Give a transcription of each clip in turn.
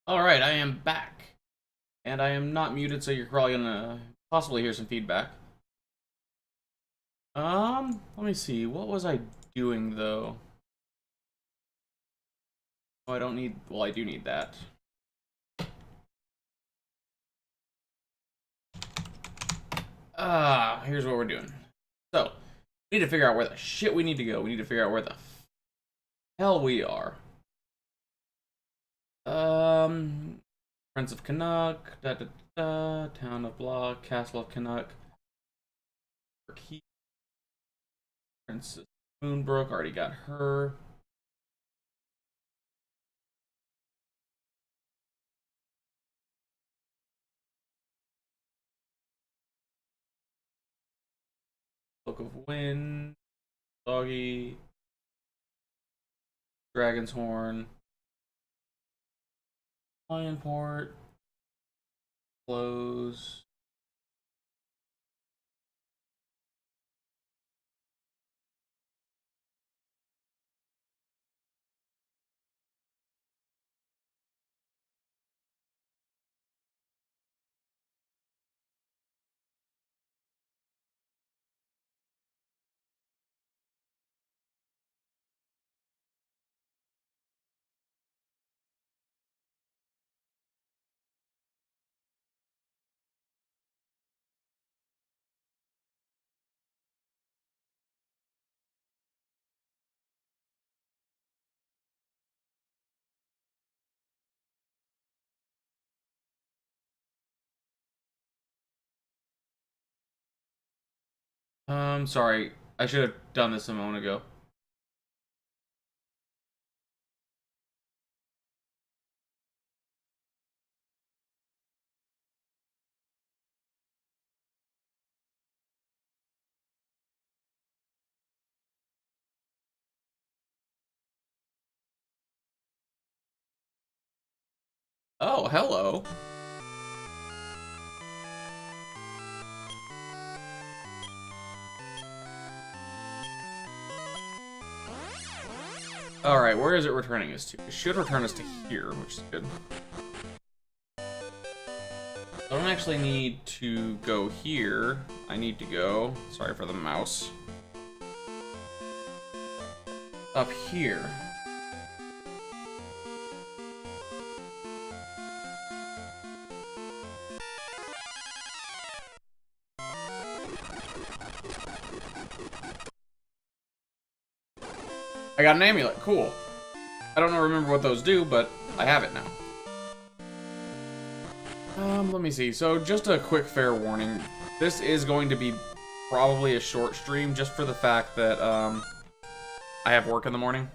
Alright, I am back. And I am not muted, so you're probably gonna possibly hear some feedback. Let me see. What was I doing, though? Oh, I don't need... Well, I do need that. Here's what we're doing. So, we need to figure out where the shit we need to go. We need to figure out where the hell we are. Friends of Canuck, Town of Block, Castle of Canuck, Princess Moonbrook, already got her. Book of Wind, Doggy, Dragon's Horn, Lionport, Close. Sorry. I should have done this a moment ago. Oh, hello. Alright, where is it returning us to? It should return us to here, which is good. I don't actually need to go here. I need to go... Sorry for the mouse. Up here. I got an amulet. Cool. I don't remember what those do, but I have it now. Let me see. So, just a quick fair warning. This is going to be probably a short stream, just for the fact that, I have work in the morning.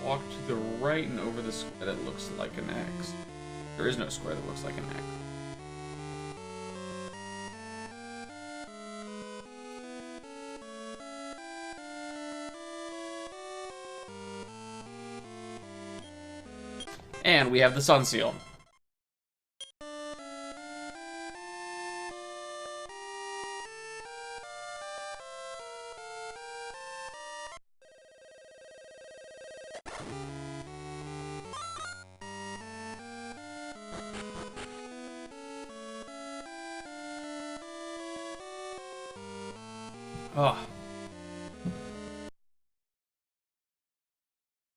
Walk to the right and over the square that looks like an X. There is no square that looks like an X. And we have the sun seal. Oh.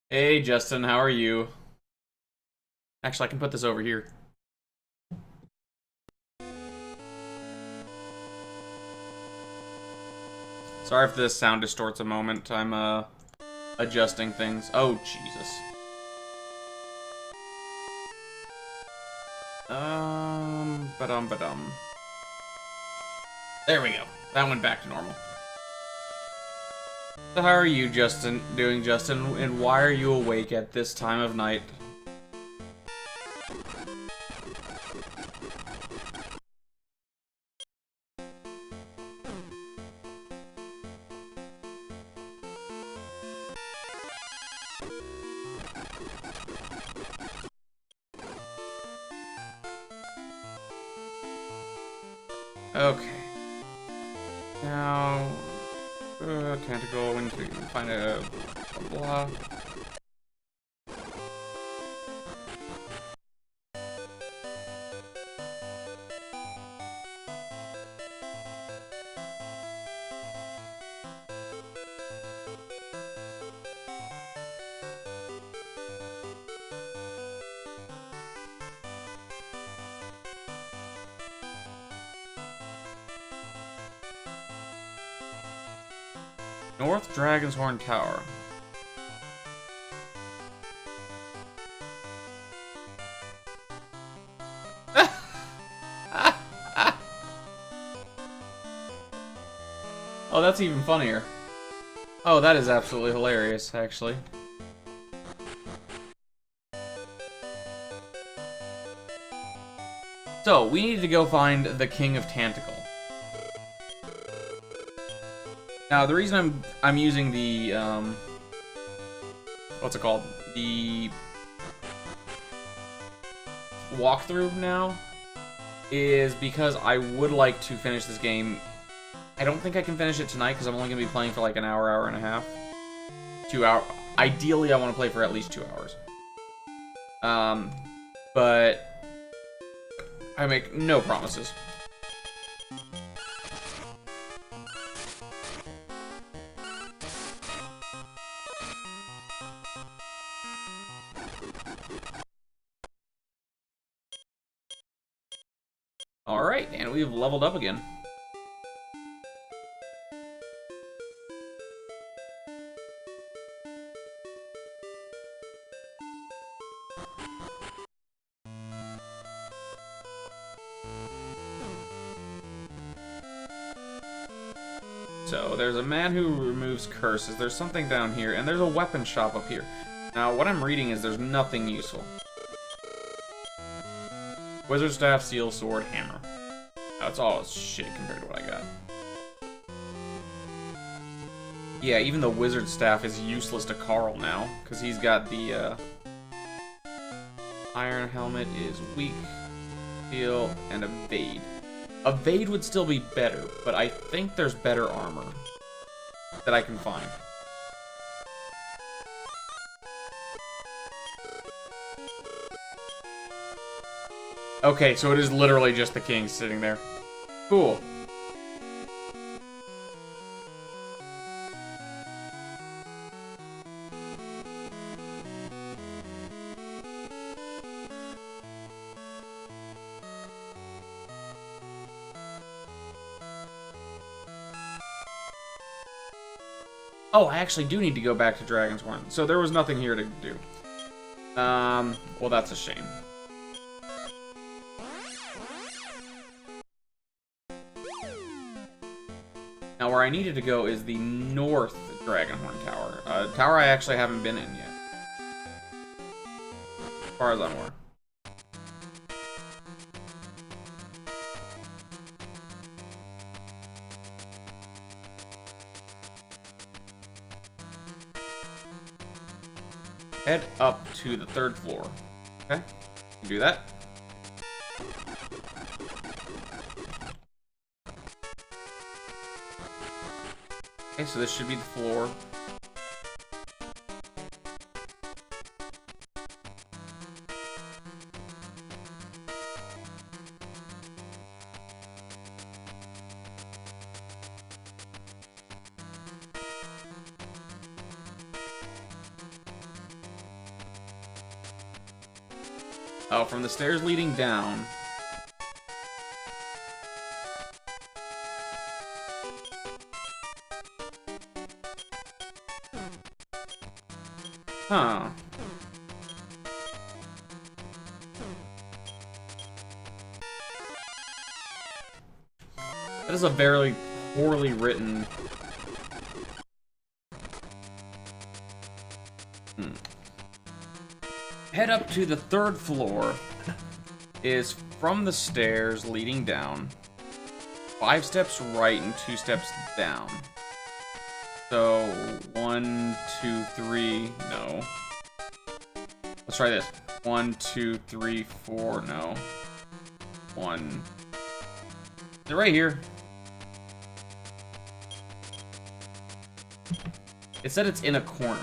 Hey, Justin, how are you? Actually, I can put this over here. Sorry if this sound distorts a moment. I'm, adjusting things. Oh, Jesus. Ba-dum. There we go. That went back to normal. So how are you, Justin, and why are you awake at this time of night? Okay. Now, tentacle, we need to find a blah. North Dragon's Horn Tower. Oh, that's even funnier. Oh, that is absolutely hilarious, actually. So, we need to go find the King of Tanticle. Now, the reason I'm using the, what's it called? The walkthrough now is because I would like to finish this game. I don't think I can finish it tonight because I'm only going to be playing for like an hour, hour and a half. 2 hours. Ideally, I want to play for at least 2 hours. But I make no promises. Alright, and we've leveled up again. So, there's a man who removes curses, there's something down here, and there's a weapon shop up here. Now, what I'm reading is there's nothing useful. Wizard staff, seal, sword, hammer. That's all shit compared to what I got. Yeah, even the wizard staff is useless to Karl now, because he's got the, iron helmet is weak, steel, and evade. Evade would still be better, but I think there's better armor that I can find. Okay, so it is literally just the king sitting there. Cool. Oh, I actually do need to go back to Dragon's Horn. So there was nothing here to do. Well, that's a shame. Now, where I needed to go is the North Dragonhorn Tower. A tower I actually haven't been in yet. As far as I'm aware. Head up to the 3rd floor. Okay, do that. Okay, so this should be the floor. Oh, from the stairs leading down. Huh. That is a very poorly written... Head up to the 3rd floor is from the stairs leading down. 5 steps right and 2 steps down. So, 1, 2, 3, no. Let's try this. 1, 2, 3, 4. No. 1. They're right here. It said it's in a corner.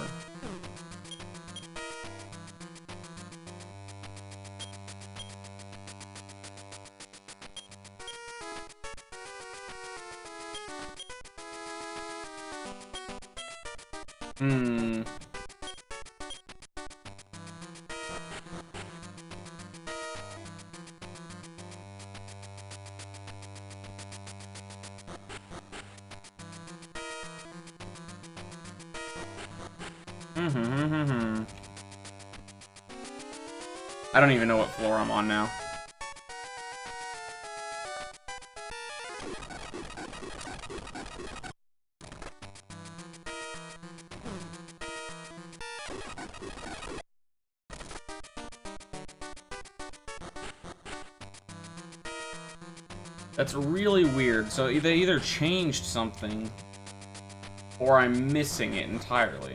Hmm. I don't even know what floor I'm on now. That's really weird. So they either changed something, or I'm missing it entirely.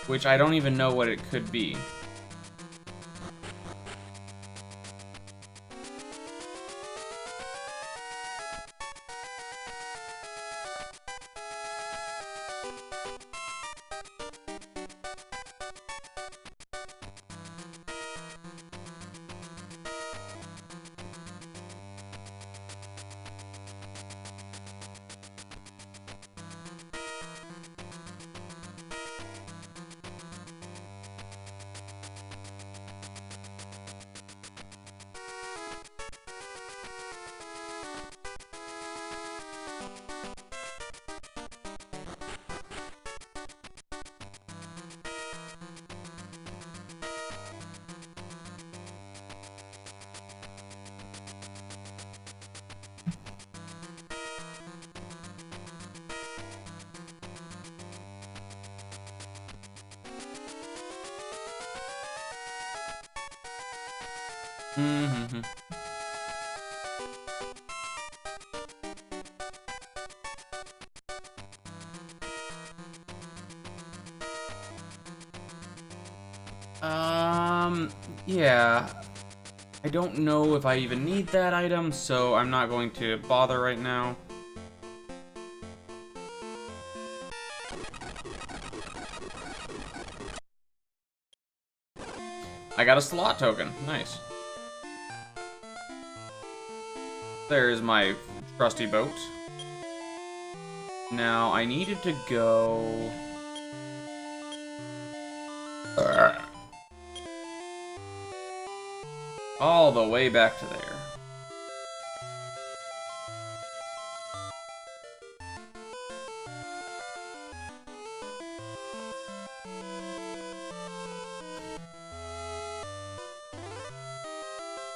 Which I don't even know what it could be. Yeah. I don't know if I even need that item, so I'm not going to bother right now. I got a slot token. Nice. There's my trusty boat. Now, I needed to go... all the way back to there.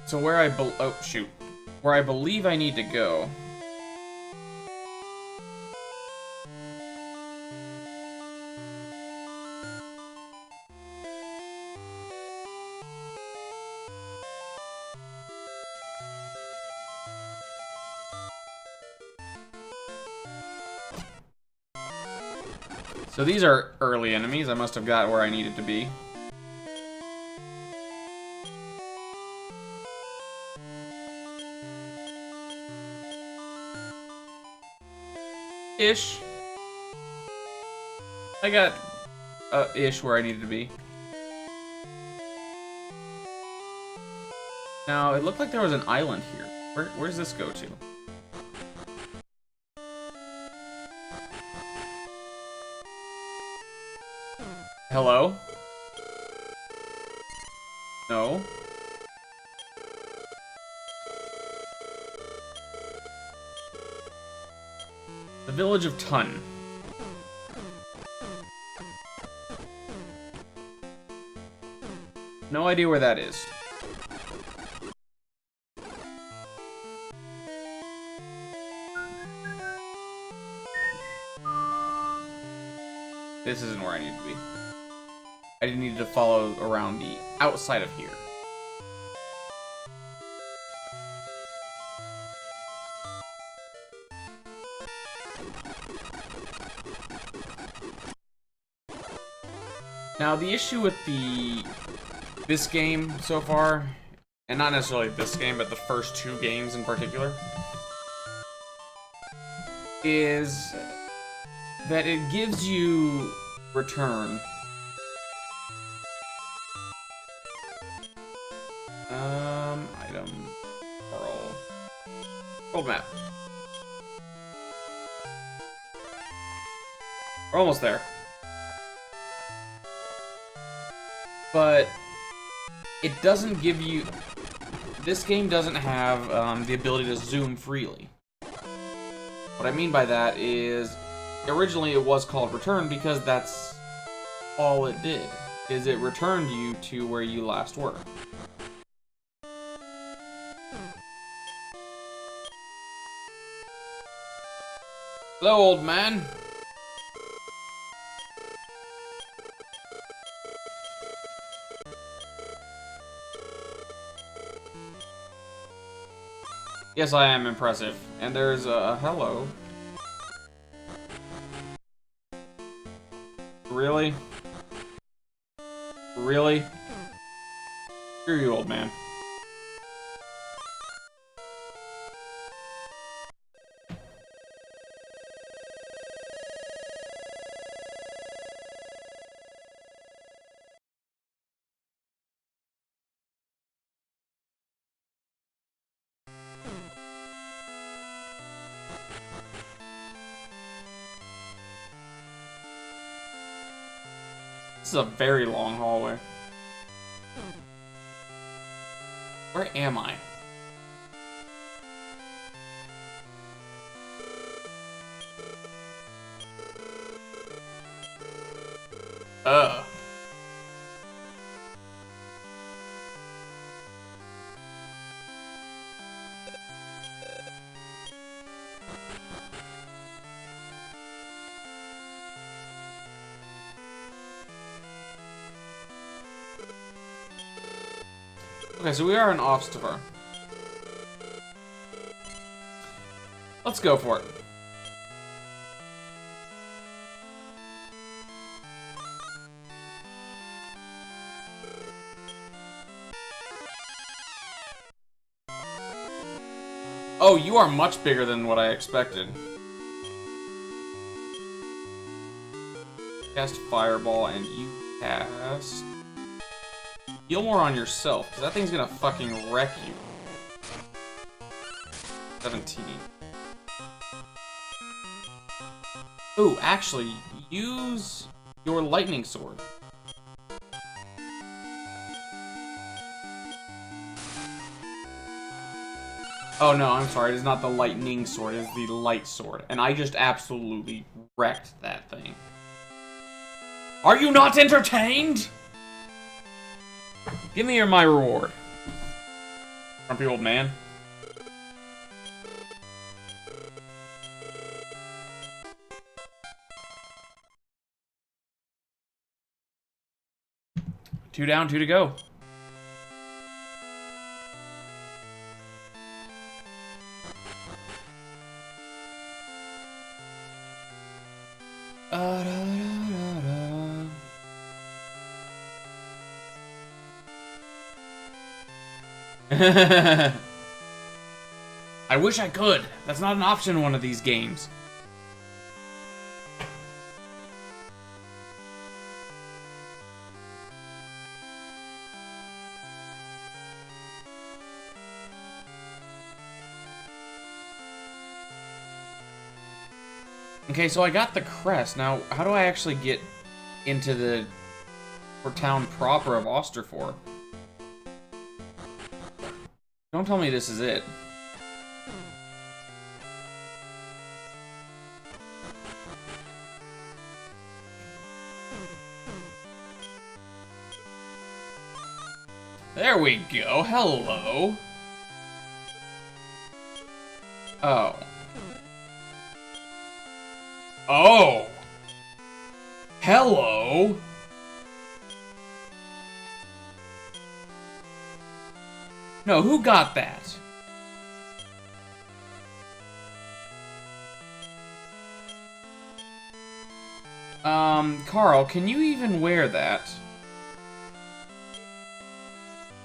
So where I oh shoot. Where I believe I need to go. So these are early enemies. I must have got where I needed to be. Ish. I got ish where I needed to be. Now, it looked like there was an island here. Where's this go to? Hello? No. The village of Tun. No idea where that is. This isn't where I need to be. I need to follow around the outside of here. Now, the issue with this game so far, and not necessarily this game, but the first two games in particular, is that it gives you return. Item, Karl. World map. We're almost there. But it doesn't give you... This game doesn't have the ability to zoom freely. What I mean by that is, originally it was called Return because that's all it did, is it returned you to where you last were. Hello, old man. Yes, I am impressive. And there's a hello. Really? Really? Screw you, old man. This is a very long hallway. Where am I? Okay, so we are in Offstavar. Let's go for it. Oh, you are much bigger than what I expected. Cast Fireball, and you cast... Heal more on yourself, because that thing's gonna fucking wreck you. 17. Ooh, actually, use your lightning sword. Oh no, I'm sorry, it is not the lightning sword, it is the light sword. And I just absolutely wrecked that thing. Are you not entertained? Give me my reward. Grumpy old man. Two down, two to go. I wish I could. That's not an option in one of these games. Okay, so I got the crest. Now, how do I actually get into the town proper of Osterfor? Don't tell me this is it. There we go. Hello. Oh. Oh. Hello. No, who got that? Karl, can you even wear that?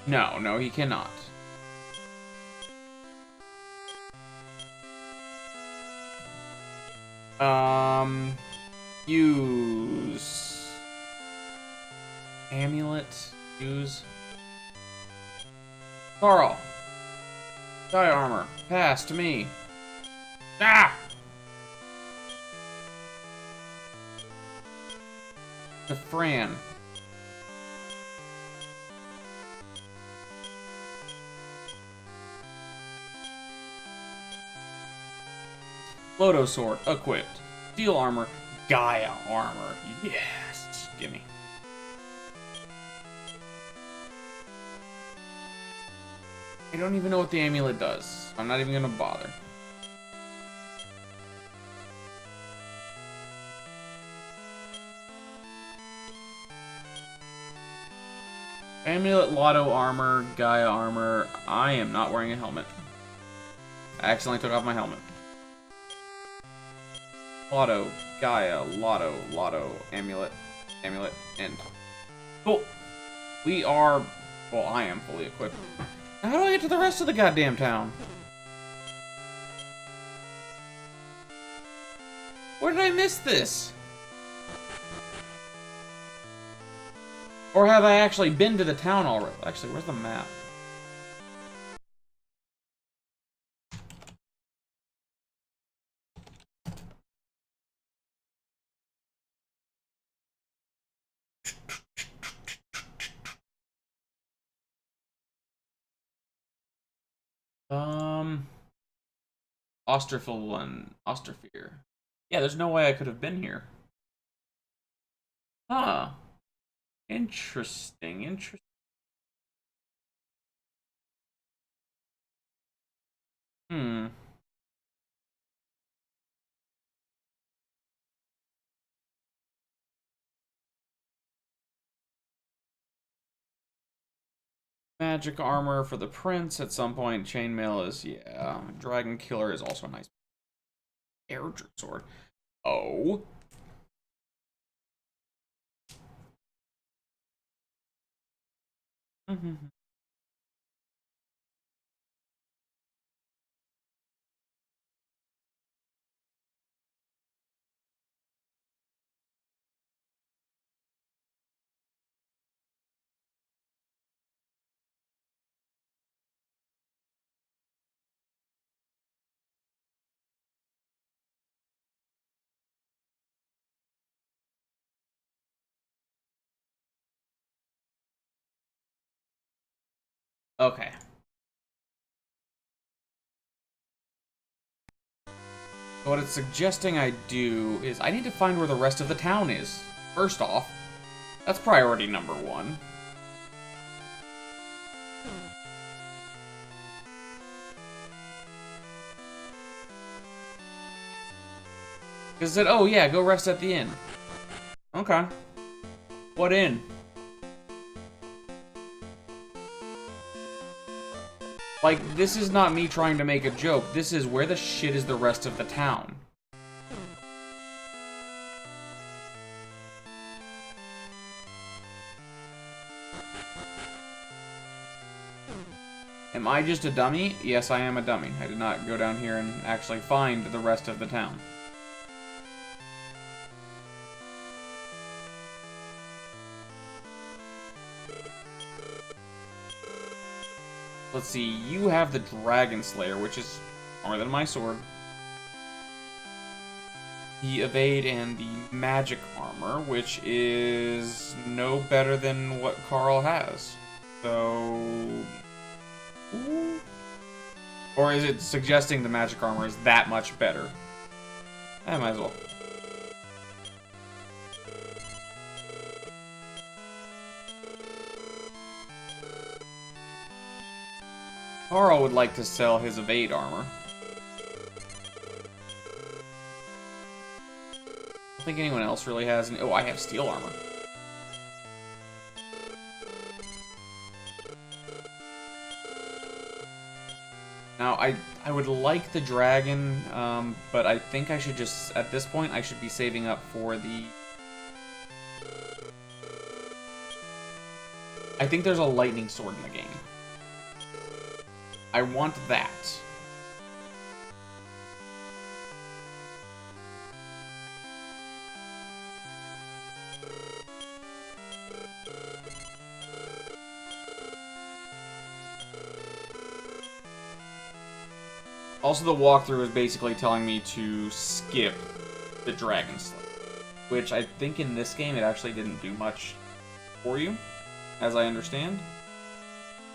No, no, he cannot. Use... Amulet? Use... Karl! Die armor. Pass to me. Ah! To Fran. Loto sword, equipped. Steel armor, Gaia armor. Yes, gimme. I don't even know what the amulet does. I'm not even gonna bother. Amulet, Lotto armor, Gaia armor. I am not wearing a helmet. I accidentally took off my helmet. Lotto, Gaia, Lotto, Lotto, Amulet, Amulet, end. Cool. We are... Well, I am fully equipped. Now how do I get to the rest of the goddamn town? Where did I miss this? Or have I actually been to the town already? Actually, where's the map? Osterfear. Yeah, there's no way I could have been here. Huh. Interesting, interesting. Hmm. Magic armor for the prince at some point. Chainmail is, yeah. Dragon killer is also a nice. Air sword. Oh. Okay. What it's suggesting I do is I need to find where the rest of the town is. First off, that's priority number one. Because it said, oh yeah, go rest at the inn. Okay. What inn? Like, this is not me trying to make a joke. This is where the shit is the rest of the town. Am I just a dummy? Yes, I am a dummy. I did not go down here and actually find the rest of the town. Let's see, you have the Dragon Slayer, which is more than my sword. The Evade and the Magic Armor, which is no better than what Karl has. So... Ooh. Or is it suggesting the Magic Armor is that much better? I might as well. Karl would like to sell his Evade armor. I don't think anyone else really has any. Oh, I have Steel armor. Now, I would like the dragon, but I think I should just, at this point, I should be saving up for the I think there's a lightning sword in the game. I want that. Also, the walkthrough is basically telling me to skip the Dragon Slate, which I think in this game it actually didn't do much for you, as I understand.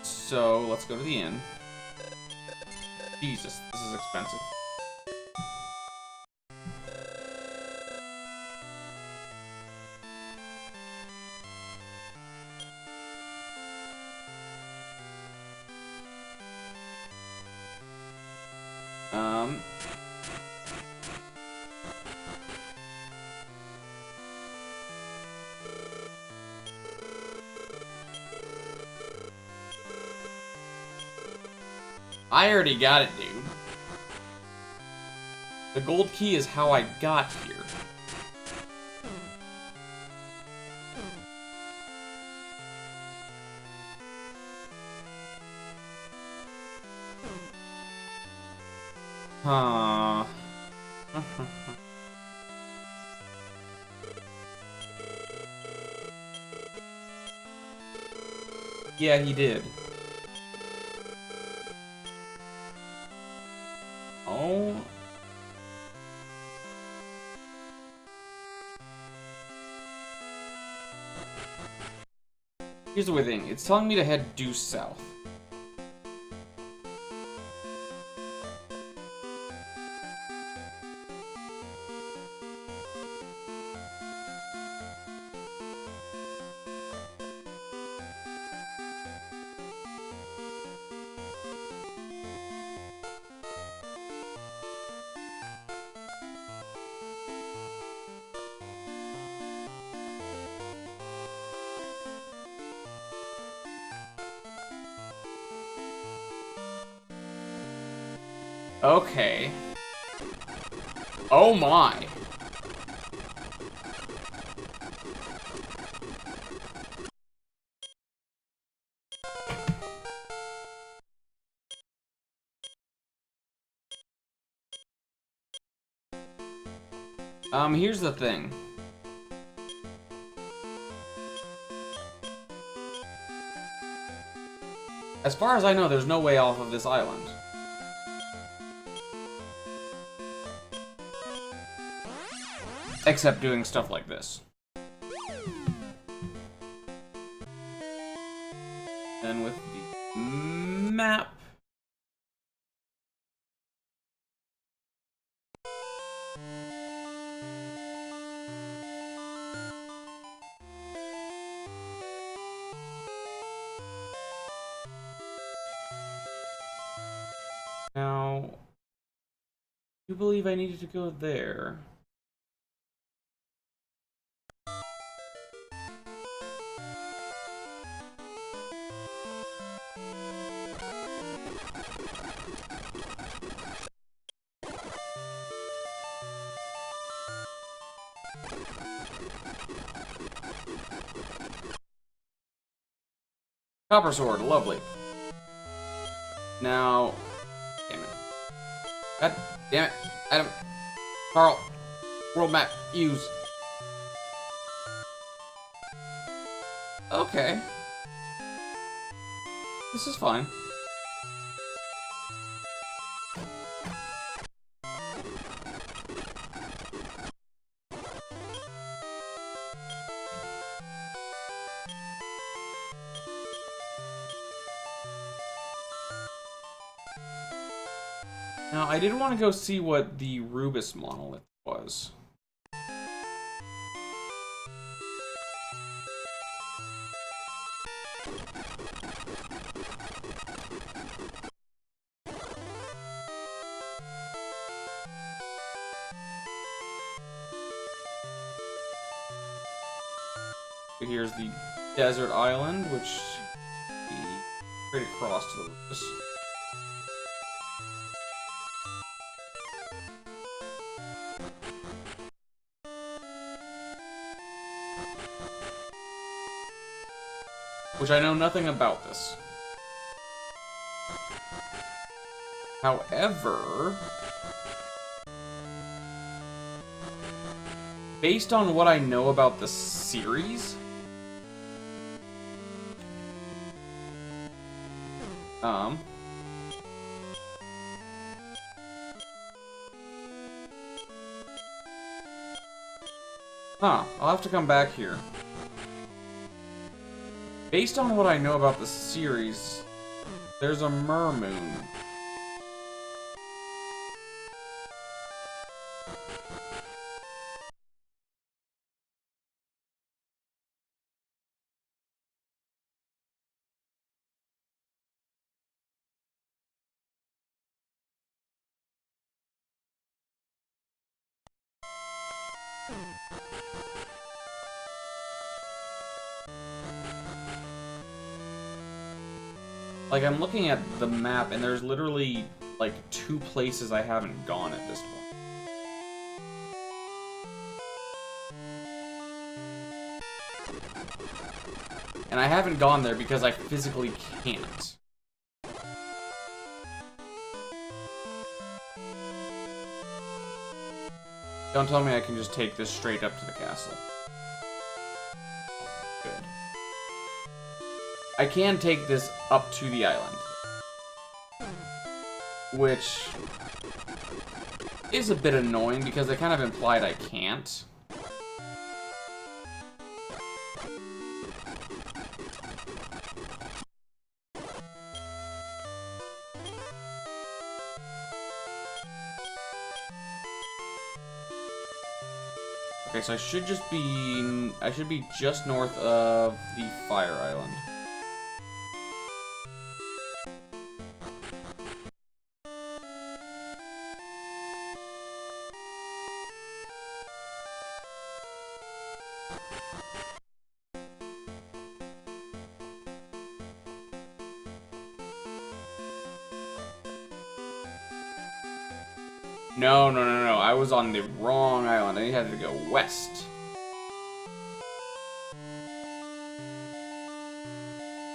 So, let's go to the inn. Jesus, this is expensive. I already got it, dude. The gold key is how I got here. Huh. Yeah, he did. Oh. Here's the weird thing. It's telling me to head due south. Okay. Oh my. Here's the thing. As far as I know, there's no way off of this island. Except doing stuff like this. And with the map. Now, you believe I needed to go there? Copper sword, lovely. Now, damn it. God damn it. Adam. Karl. World map. Use. Okay. This is fine. Now, I did want to go see what the Rubus monolith was. Here's the desert island, which is straight across to the Rubus. Which I know nothing about this. However, based on what I know about the series, I'll have to come back here. Based on what I know about the series, there's a mermoon. Like, I'm looking at the map, and there's literally, like, 2 places I haven't gone at this point. And I haven't gone there because I physically can't. Don't tell me I can just take this straight up to the castle. Good. I can take this up to the island. Which is a bit annoying because they kind of implied I can't. Okay, so I should be just north of the Fire Island. No, no, no, no. I was on the wrong island. I had to go west.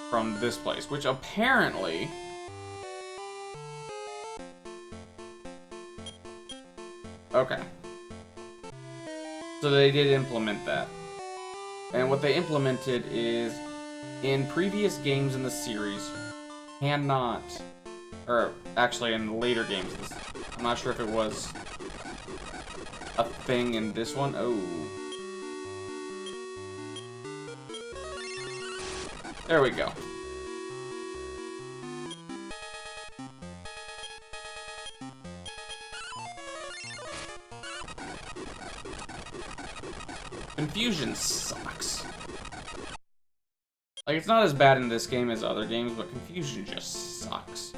From this place, which apparently... Okay. So they did implement that. And what they implemented is, in previous games in the series, cannot... Or, actually, in later games, I'm not sure if it was a thing in this one. Oh. There we go. Confusion sucks. Like, it's not as bad in this game as other games, but confusion just sucks.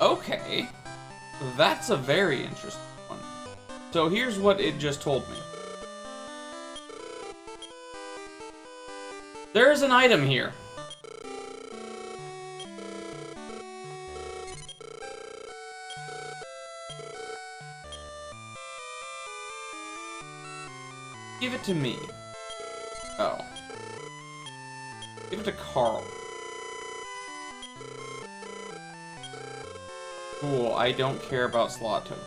Okay, that's a very interesting one. So here's what it just told me. There's an item here. Give it to me. Oh. Give it to Karl. Cool, I don't care about slot tokens.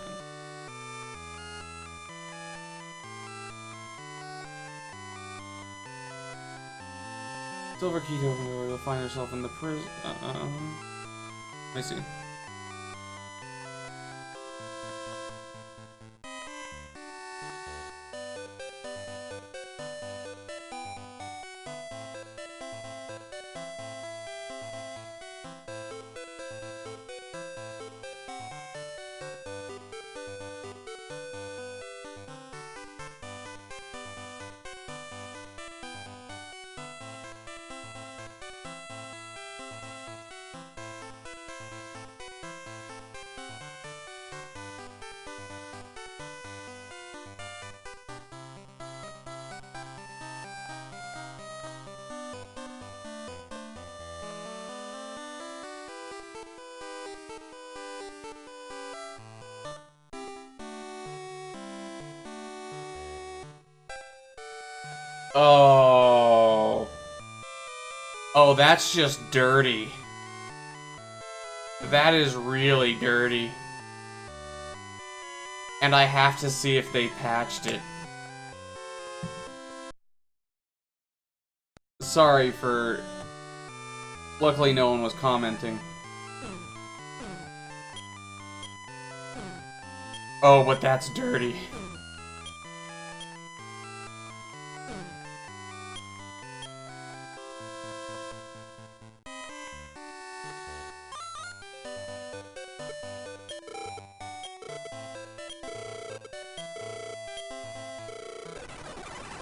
Silver key token where you'll find yourself in the prison. I see. Oh. Oh, that's just dirty. That is really dirty. And I have to see if they patched it. Sorry for... Luckily no one was commenting. Oh, but that's dirty.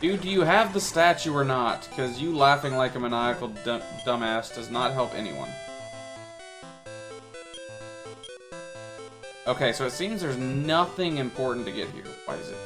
Dude, do you have the statue or not? Because you laughing like a maniacal dumbass does not help anyone. Okay, so it seems there's nothing important to get here. Why is it?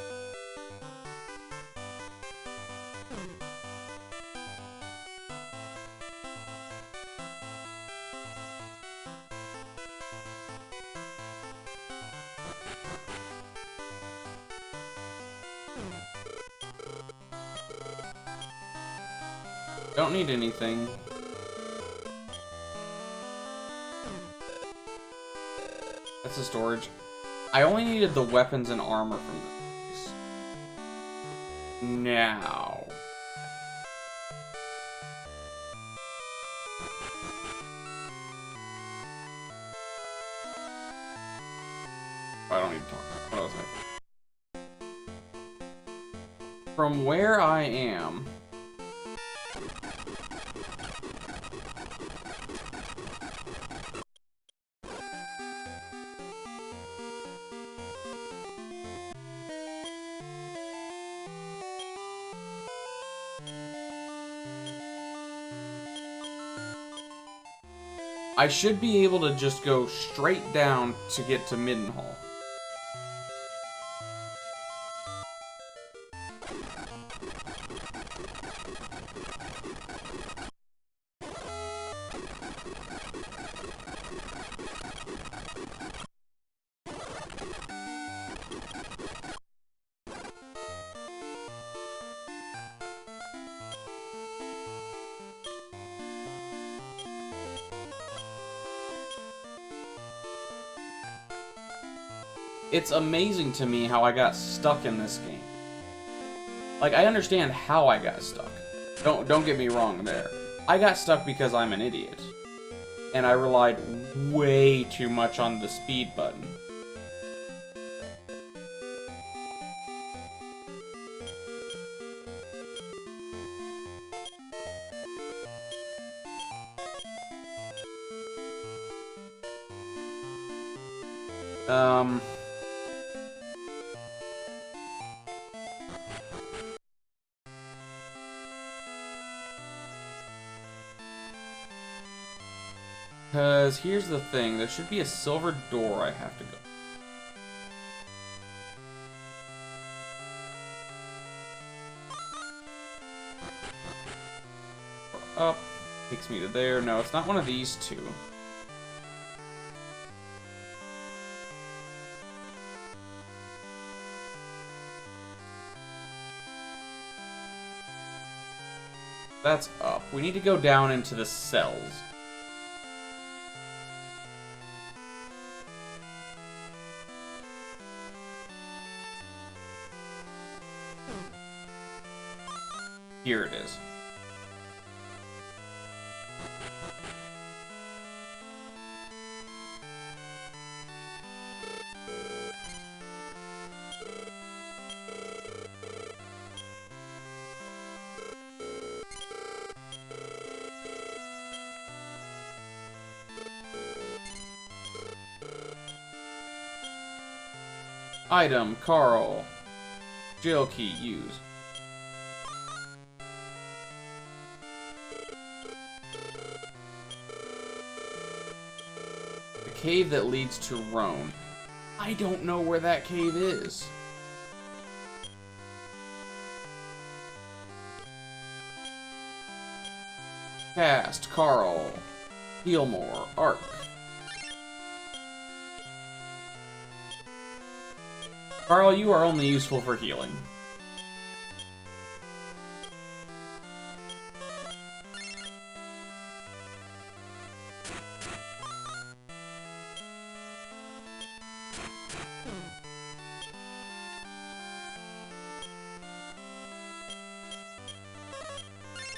Don't need anything. That's a storage. I only needed the weapons and armor from this. Now. I don't need to talk. What else? From where I am... I should be able to just go straight down to get to Middenhall. It's amazing to me how I got stuck in this game. Like, I understand how I got stuck. Don't get me wrong there. I got stuck because I'm an idiot. And I relied way too much on the speed button. Because here's the thing, there should be a silver door I have to go. Up, takes me to there. No, it's not one of these two. That's up. We need to go down into the cells. Here it is. Item, Karl. Jail key, use. The cave that leads to Rome. I don't know where that cave is. Cast, Karl. Heal more, Arc. Karl, you are only useful for healing.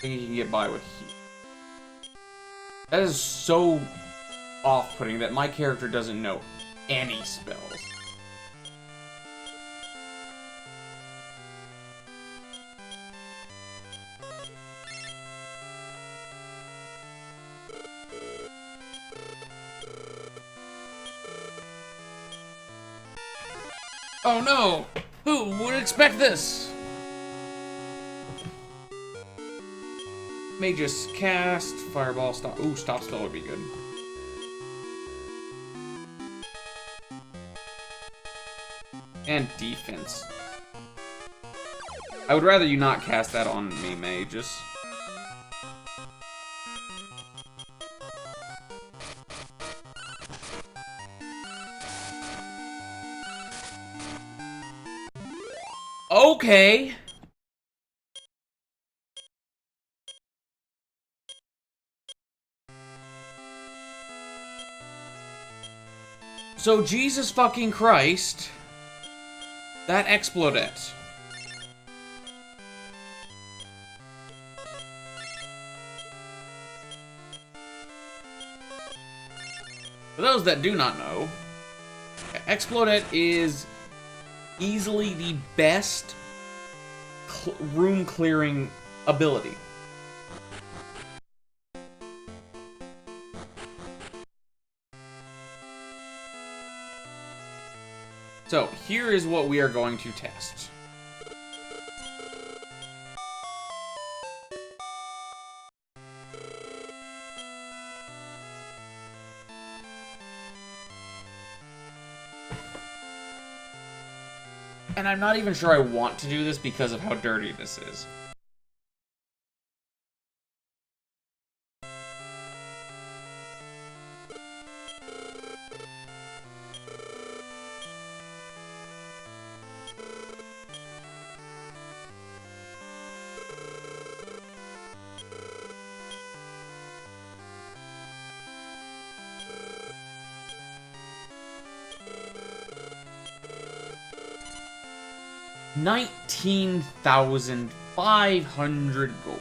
think he can get by with heat. That is so off-putting that my character doesn't know any spells. Oh no! Who would expect this? May just cast Fireball, stop. Ooh, stop spell would be good. And defense. I would rather you not cast that on me, Magus. Okay. So Jesus fucking Christ, that Explodette. For those that do not know, Explodette is easily the best room clearing ability. So, here is what we are going to test. And I'm not even sure I want to do this because of how dirty this is. $19,500 gold.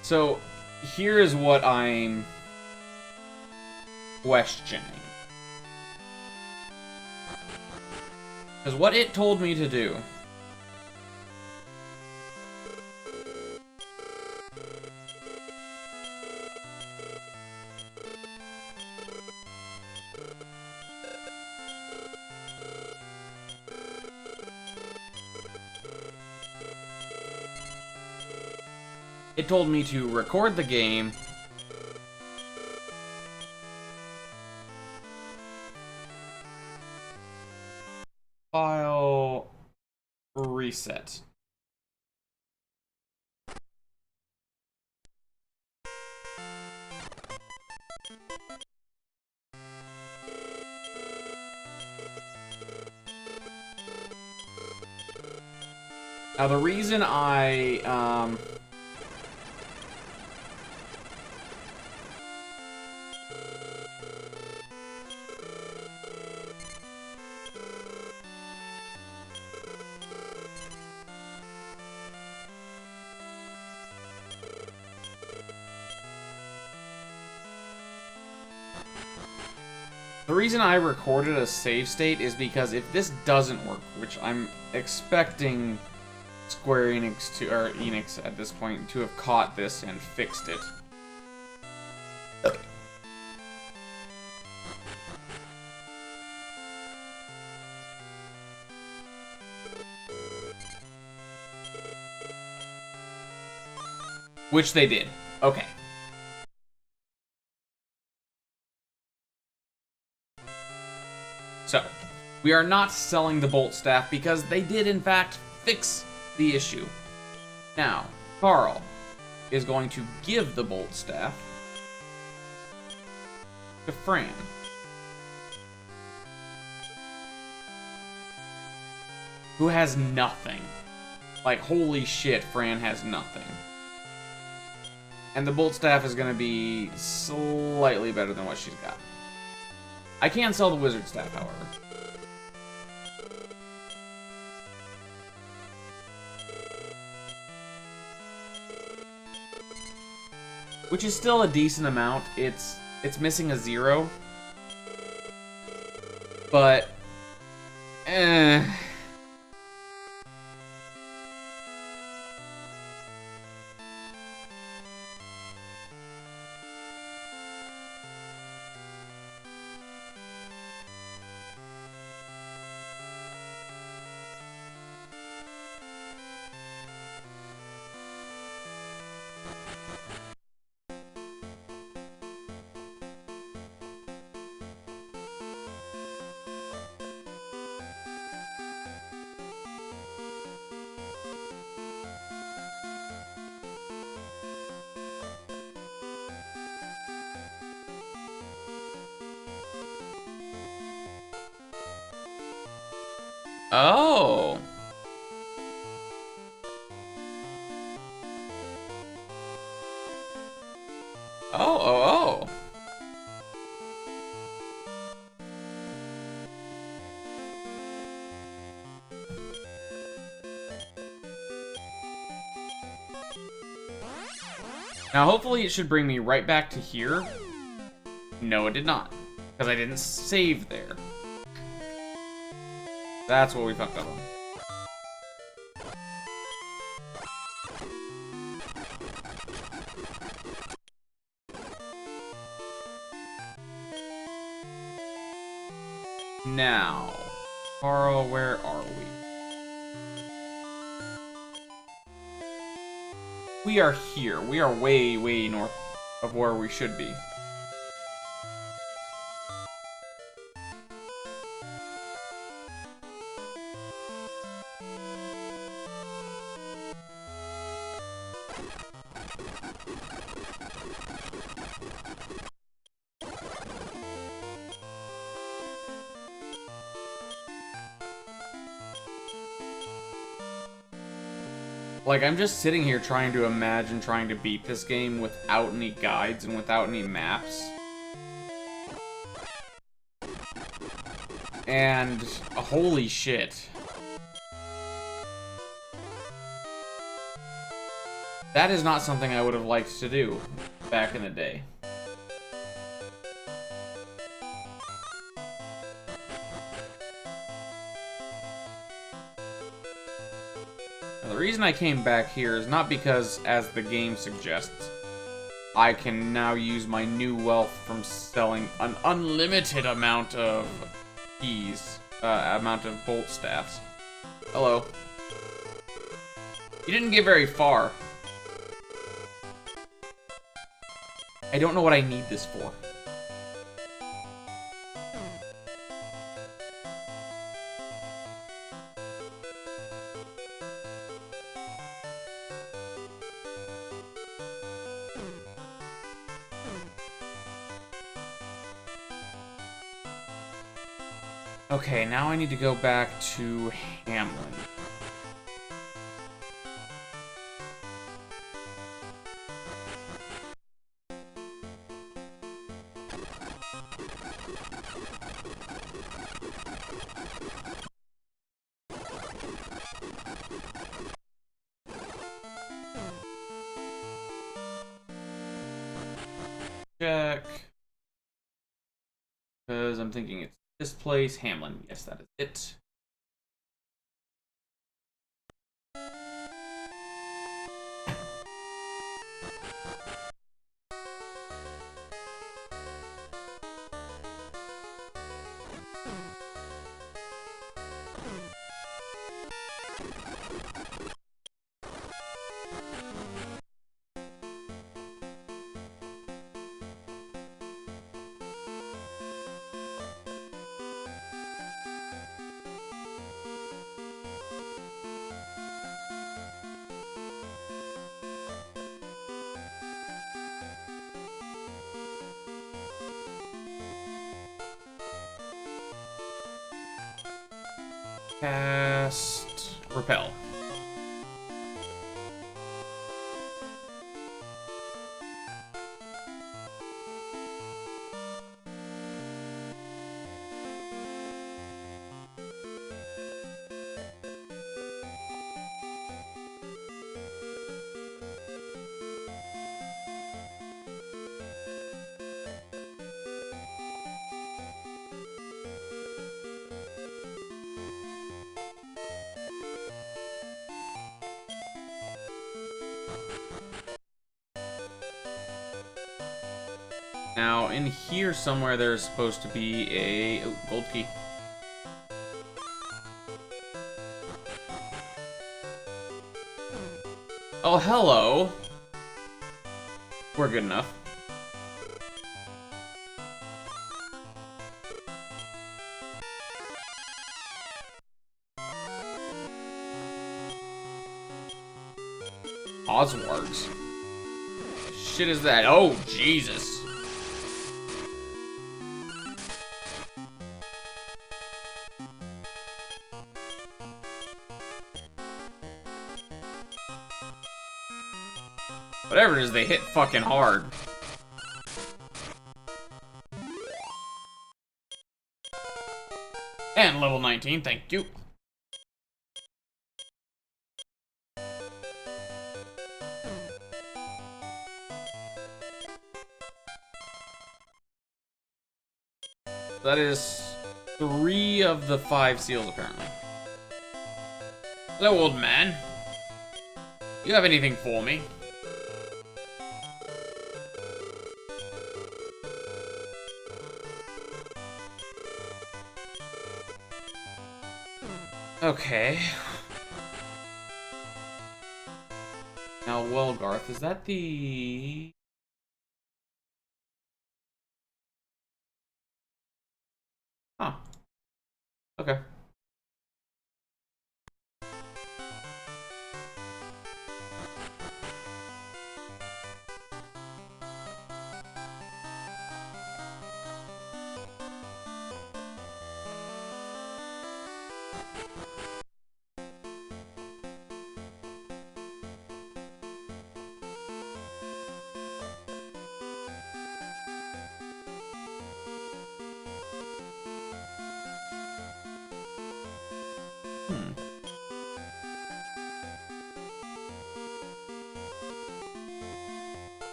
So, here is what I'm questioning. Because what it told me to do it told me to record the game, file, reset. Now the reason I recorded a save state is because if this doesn't work, which I'm expecting Square Enix to, or Enix at this point, to have caught this and fixed it. Okay. Which they did. Okay. So, we are not selling the Bolt Staff because they did in fact fix the issue. Now, Karl is going to give the Bolt Staff to Fran. Who has nothing. Like, holy shit, Fran has nothing. And the Bolt Staff is going to be slightly better than what she's got. I can sell the Wizard Staff, however. which is still a decent amount. It's missing a 0. But oh. Oh, oh, oh. Now, hopefully it should bring me right back to here. No, it did not. Because I didn't save there. That's what we fucked up on. Now, Karl, where are we? We are here. We are way, way north of where we should be. Like, I'm just sitting here trying to imagine trying to beat this game without any guides and without any maps. And holy shit. That is not something I would have liked to do back in the day. The reason I came back here is not because, as the game suggests, I can now use my new wealth from selling an unlimited amount of keys, amount of bolt staffs. Hello. You didn't get very far. I don't know what I need this for. Okay, now I need to go back to Hamlin. Check. Because I'm thinking it's this place, Hamlin. Yes, that is it. Cast Repel. Now, in here somewhere, there's supposed to be a gold key. Oh, hello. We're good enough. Oswards. Shit is that? Oh, Jesus. Whatever it is, they hit fucking hard. And level 19, thank you. That is 3 of the 5 seals, apparently. Hello, old man. You have anything for me? Okay. Now, well, Garth, is that the... Huh. Okay.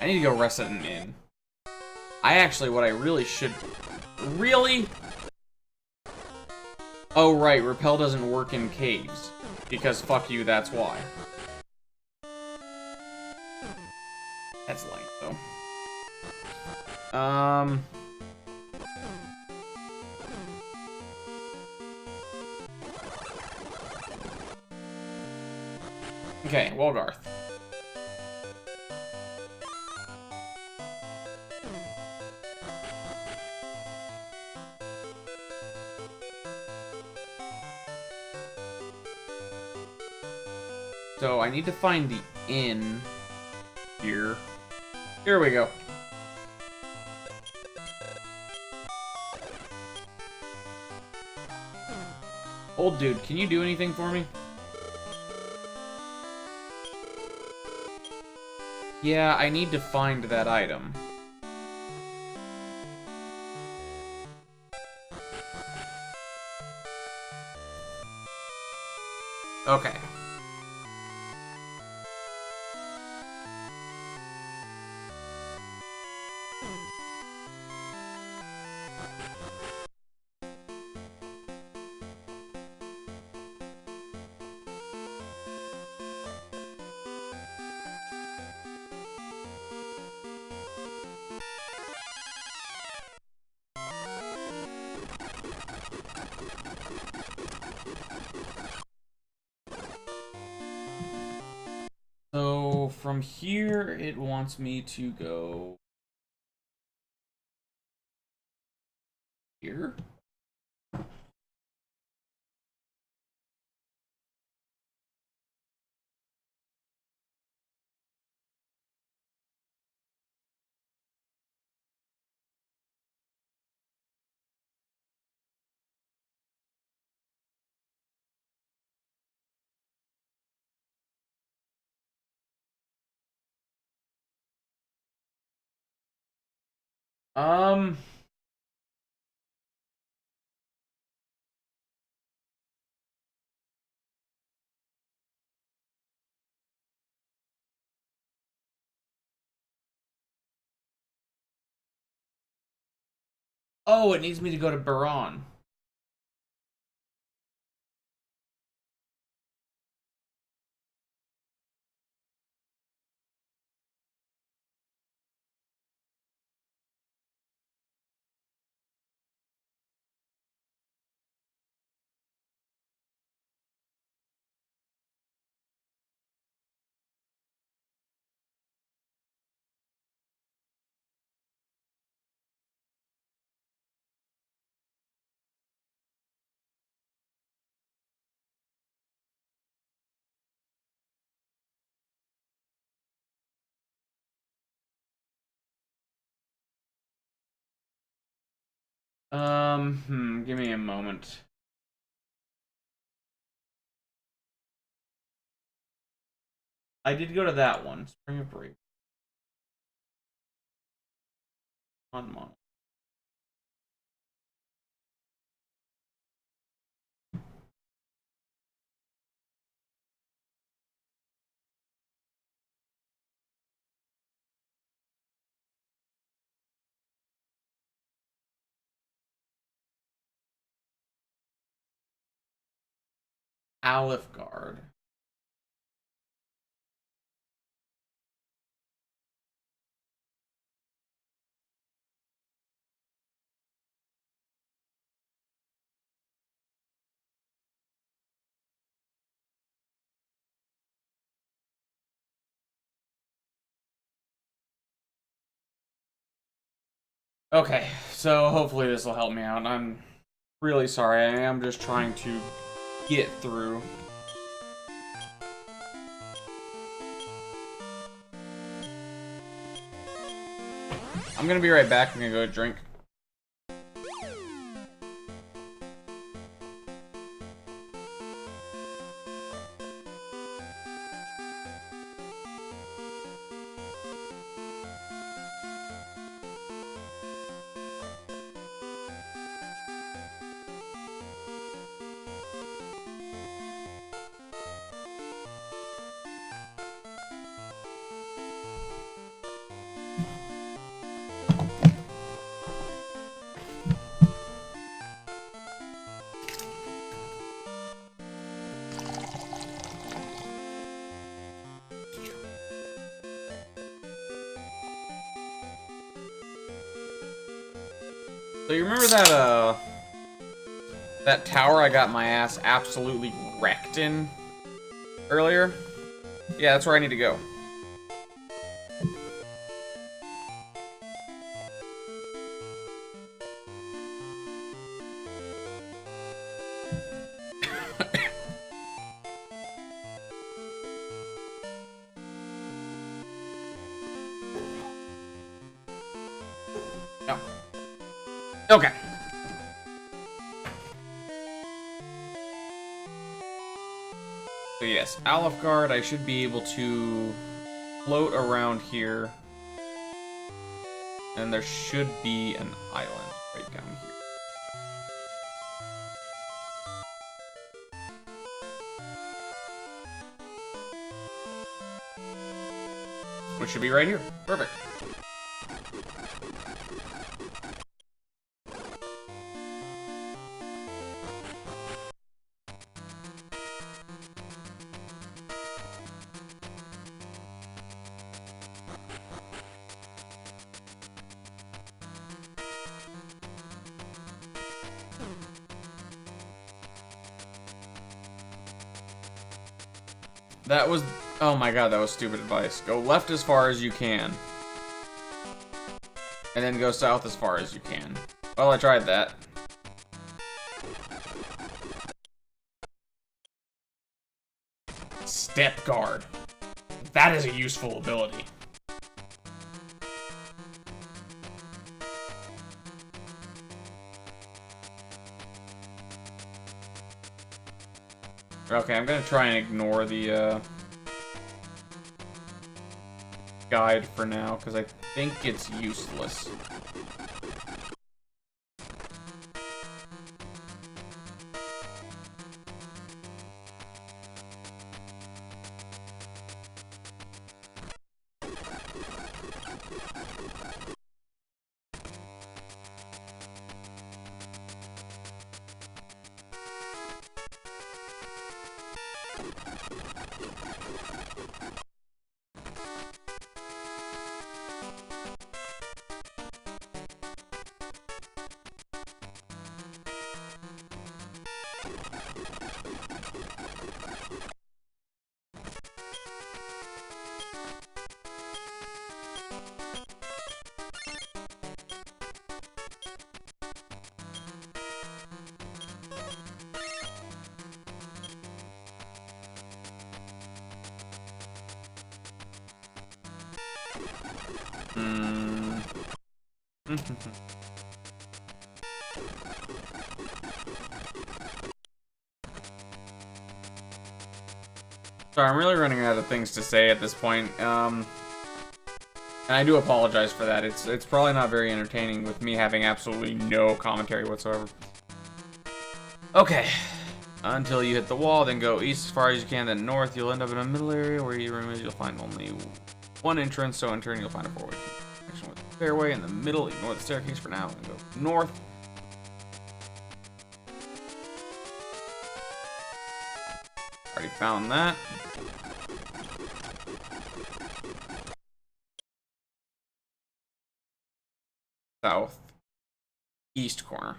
I need to go rest at an inn. What I really should... Really? Oh, right, repel doesn't work in caves. Because fuck you, that's why. That's light, though. Okay, Walgarth. So I need to find the inn here. Here we go. Old dude, can you do anything for me? Yeah, I need to find that item. Okay. So from here, it wants me to go here. Um... Oh, it needs me to go to Baron. Give me a moment. I did go to that one. Spring of Break. On. Aleph Guard. Okay, so hopefully this will help me out. I'm really sorry. I am just trying to get through. I'm gonna be right back. I'm gonna go drink. So you remember that tower I got my ass absolutely wrecked in earlier? Yeah, that's where I need to go. No. Okay. So yes, Aleph Guard, I should be able to float around here. And there should be an island right down here. Which should be right here. Perfect. That was... Oh my god, that was stupid advice. Go left as far as you can. And then go south as far as you can. Well, I tried that. Step Guard. That is a useful ability. Okay, I'm gonna try and ignore the, guide for now, because I think it's useless. Sorry, I'm really running out of things to say at this point. And I do apologize for that. It's probably not very entertaining with me having absolutely no commentary whatsoever. Okay. Until you hit the wall, then go east as far as you can, then north. You'll end up in a middle area where you'll find only one entrance, so in turn you'll find a four-way connection with the fairway in the middle. Ignore the staircase for now and go north. Already found that. South east corner.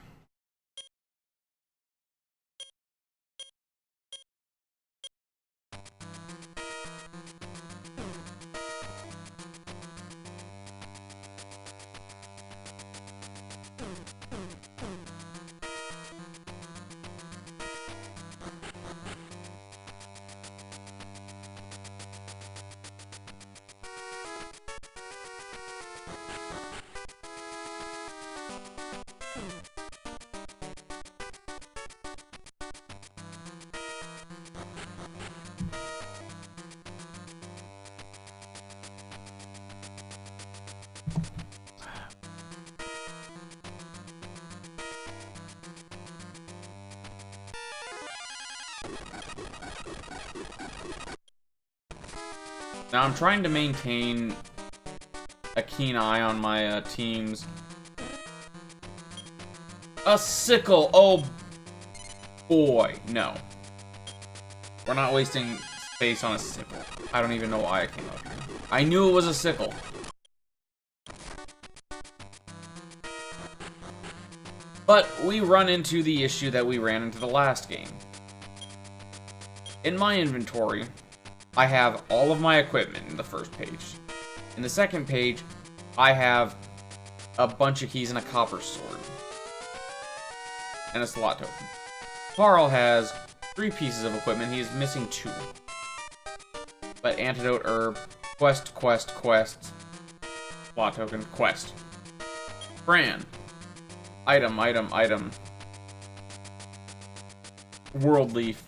Now I'm trying to maintain a keen eye on my teams. A sickle! Oh boy, no. We're not wasting space on a sickle. I don't even know why I came up here. I knew it was a sickle. But we run into the issue that we ran into the last game. In my inventory, I have all of my equipment in the first page. In the second page, I have a bunch of keys and a copper sword. And a slot token. Karl has 3 pieces of equipment. He's missing 2. But antidote, herb, quest, slot token, quest. Fran. Item. World leaf.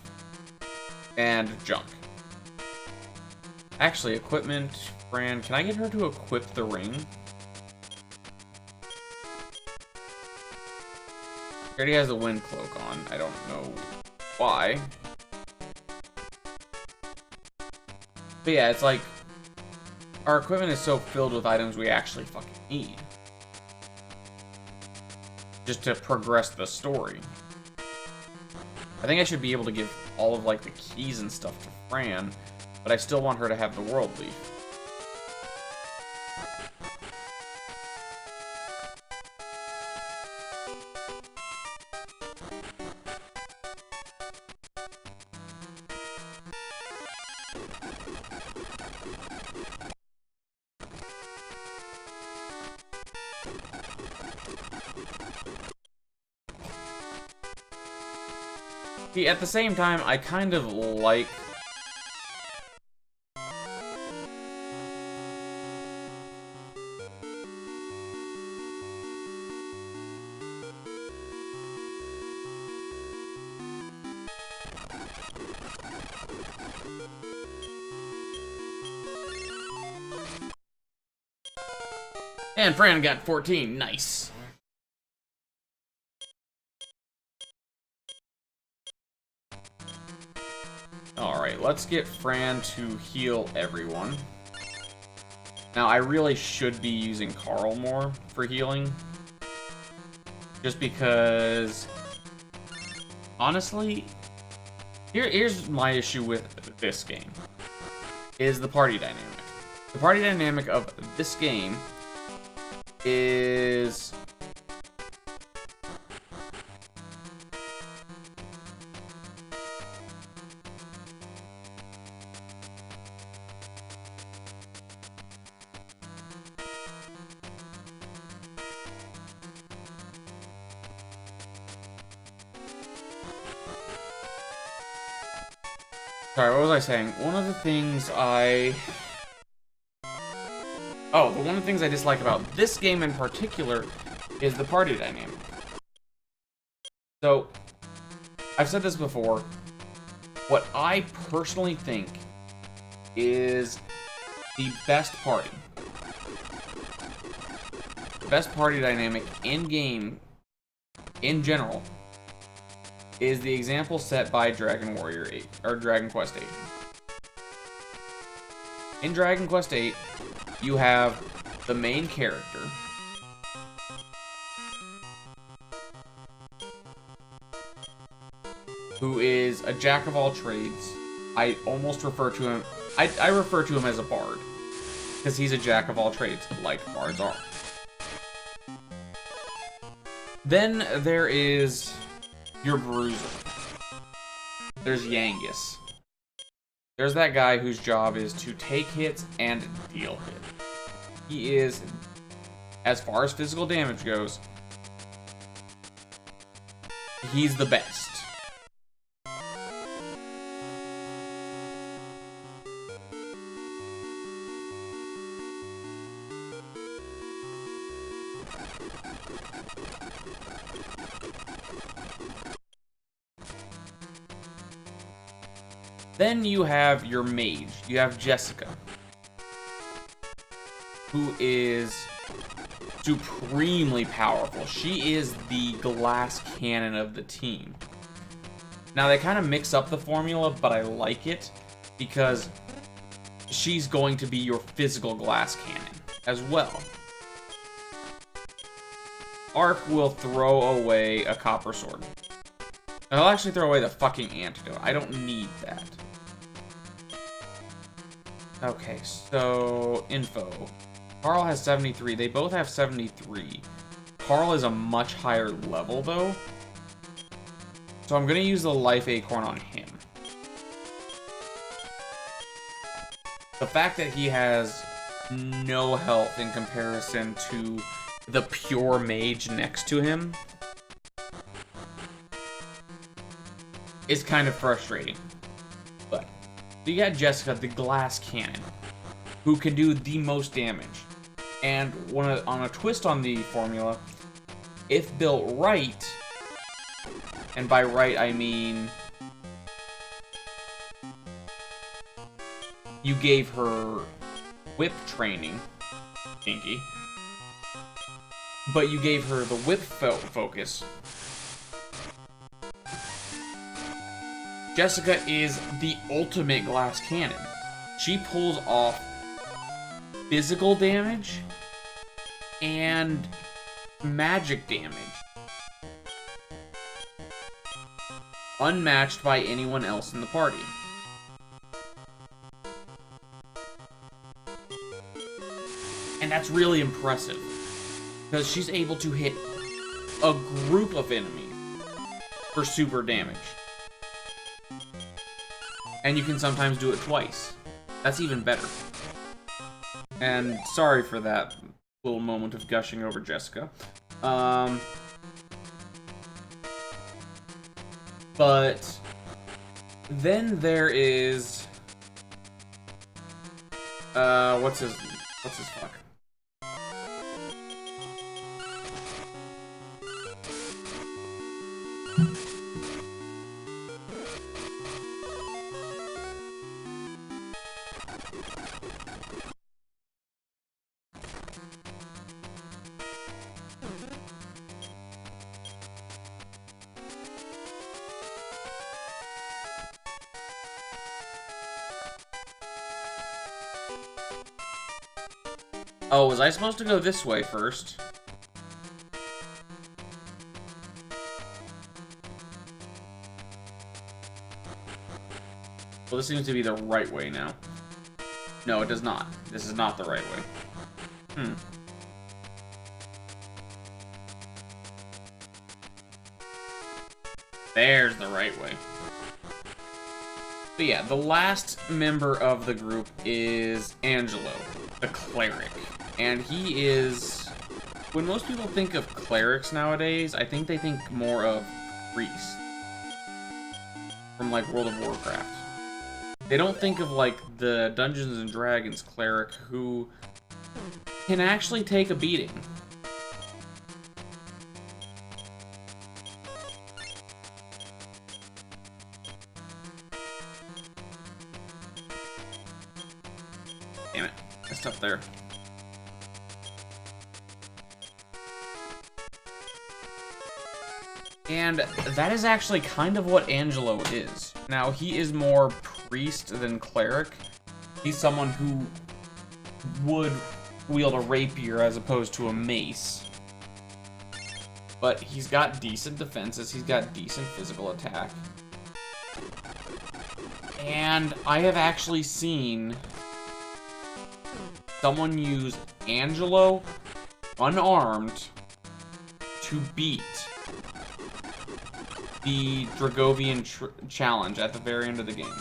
And junk. Actually, equipment, Fran, can I get her to equip the ring? She already has the wind cloak on. I don't know why. But yeah, it's like our equipment is so filled with items we actually fucking need. Just to progress the story. I think I should be able to give all of like the keys and stuff to Fran, but I still want her to have the world leaf. See, at the same time, I kind of like And Fran got 14. Nice. Alright, let's get Fran to heal everyone. Now, I really should be using Karl more for healing. Just because... Honestly, here's my issue with this game. Is the party dynamic. The party dynamic of this game is... Sorry, what was I saying? One of the things I dislike about this game in particular is the party dynamic. So, I've said this before. What I personally think is the best party dynamic in-game, in general, is the example set by Dragon Warrior 8, or Dragon Quest 8. In Dragon Quest 8, you have the main character, who is a jack of all trades. I almost refer to him, I refer to him as a bard, because he's a jack of all trades, like bards are. Then there is your bruiser. There's Yangus. There's that guy whose job is to take hits and deal hits. He is, as far as physical damage goes, he's the best. Then you have your mage. You have Jessica, who is supremely powerful. She is the glass cannon of the team. Now, they kind of mix up the formula, but I like it because she's going to be your physical glass cannon as well. Arc will throw away a copper sword. And I'll actually throw away the fucking antidote. I don't need that. Okay, so info. Karl has 73. They both have 73. Karl is a much higher level, though. So I'm going to use the life acorn on him. The fact that he has no health in comparison to the pure mage next to him is kind of frustrating. But you got Jessica, the glass cannon, who can do the most damage. And on a twist on the formula, if built right, and by right I mean you gave her whip training, Inky, but you gave her the whip focus, Jessica is the ultimate glass cannon. She pulls off physical damage and magic damage unmatched by anyone else in the party. And that's really impressive, because she's able to hit a group of enemies for super damage. And you can sometimes do it twice. That's even better. And sorry for that little moment of gushing over Jessica. But then there is what's his fuck? Oh, was I supposed to go this way first? Well, this seems to be the right way now. No, it does not. This is not the right way. There's the right way. But yeah, the last member of the group is Angelo, the cleric. And he is... When most people think of clerics nowadays, I think they think more of priests. From, like, World of Warcraft. They don't think of, like, the Dungeons and Dragons cleric who can actually take a beating. Damn it. Messed up there. And that is actually kind of what Angelo is. Now, he is more priest than cleric. He's someone who would wield a rapier as opposed to a mace. But he's got decent defenses, he's got decent physical attack. And I have actually seen someone use Angelo unarmed to beat the Dragovian challenge at the very end of the game.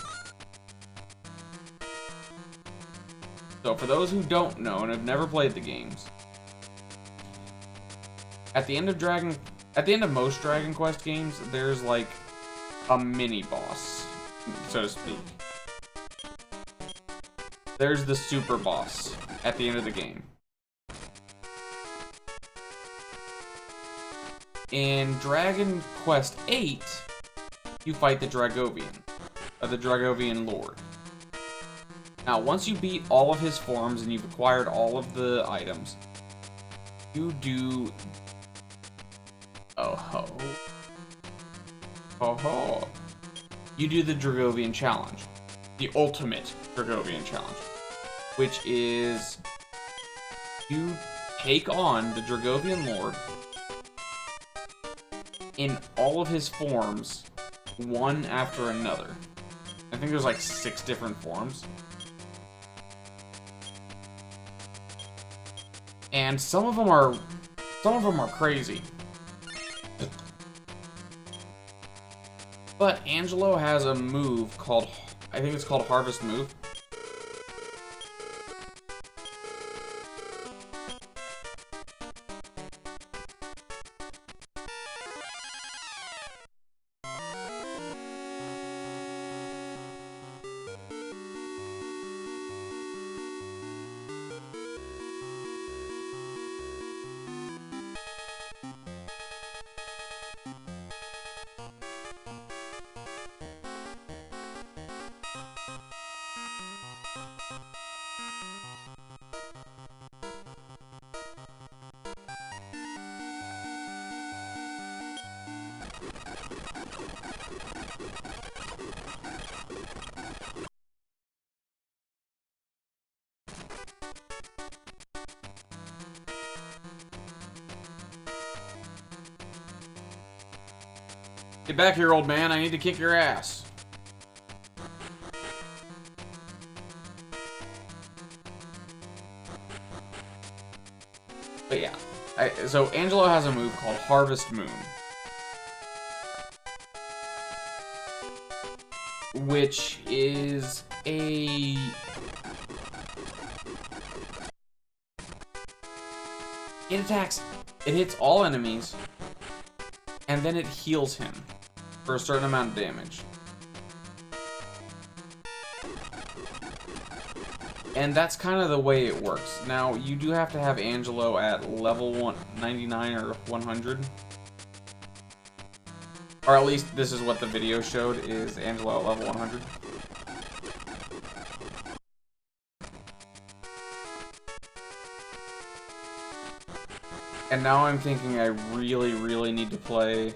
So for those who don't know and have never played the games, at the end of most Dragon Quest games, there's like a mini boss, so to speak. There's the super boss at the end of the game. In Dragon Quest VIII, you fight the Dragovian Lord. Now, once you beat all of his forms and you've acquired all of the items, you do... You do the Dragovian Challenge. The ultimate Dragovian Challenge. Which is... You take on the Dragovian Lord in all of his forms, one after another. I think there's like 6 different forms. And some of them are crazy. But Angelo has a move called, I think it's called Harvest Move. Get back here, old man. I need to kick your ass. But yeah. So Angelo has a move called Harvest Moon. Which is a... It attacks... It hits all enemies, and then it heals him for a certain amount of damage. And that's kind of the way it works. Now, you do have to have Angelo at level 199 or 100. Or at least this is what the video showed, is Angelo at level 100. And now I'm thinking I really, really need to play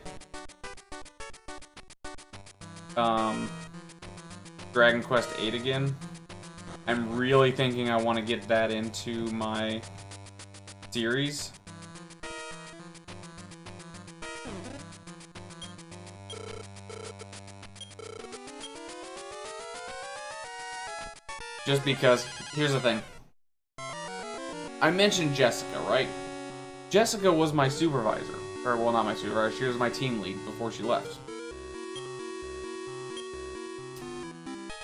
Dragon Quest VIII again. I'm really thinking I want to get that into my series. Just because, here's the thing. I mentioned Jessica, right? Jessica was my supervisor. Or, well, not my supervisor. She was my team lead before she left.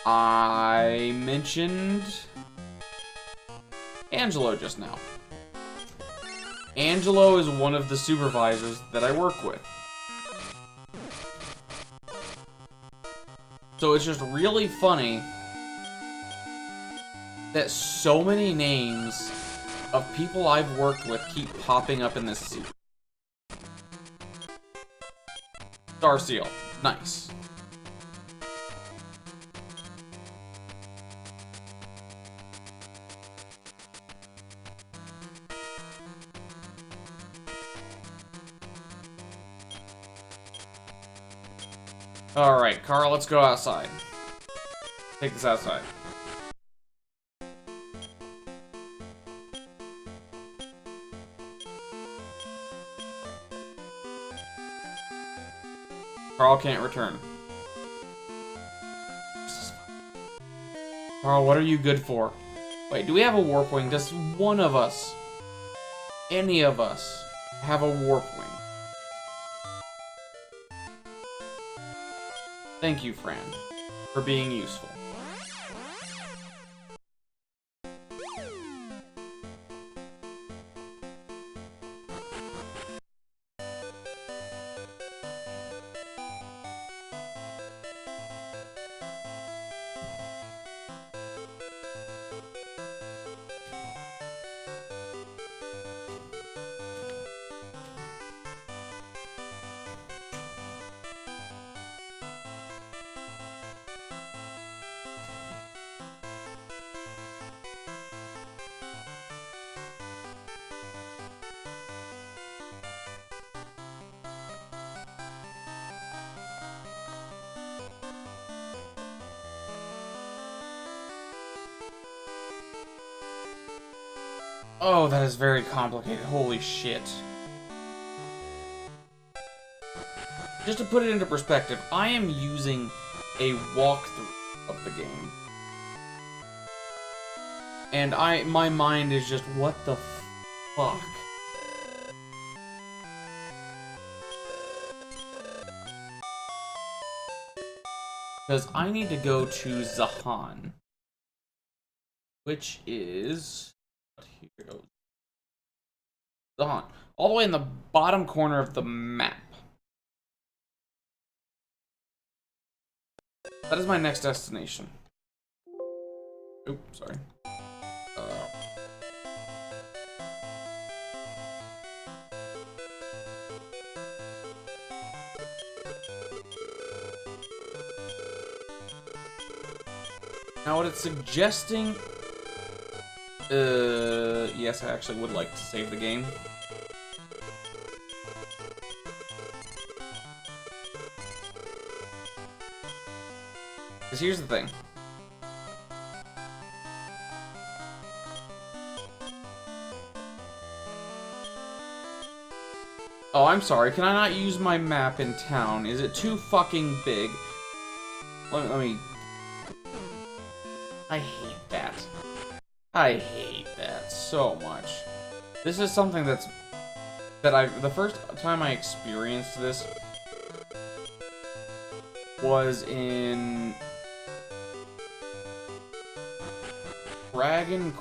I mentioned Angelo just now. Angelo is one of the supervisors that I work with. So it's just really funny that so many names of people I've worked with keep popping up in this series. Star Seal. Nice. Alright, Karl, let's go outside. Take this outside. Karl can't return. Karl, what are you good for? Wait, do we have a warp wing? Does one of us, any of us, have a warp wing? Thank you, Fran, for being useful. Oh, that is very complicated. Holy shit. Just to put it into perspective, I am using a walkthrough of the game. And my mind is just, what the fuck? Because I need to go to Zahan. Which is... Here goes. Zahan. All the way in the bottom corner of the map. That is my next destination. Oops, sorry. Now what it's suggesting... yes, I actually would like to save the game. Because here's the thing. Oh, I'm sorry. Can I not use my map in town? Is it too fucking big? Let me... I hate that. I hate that so much. This is something the first time I experienced this was in Dragon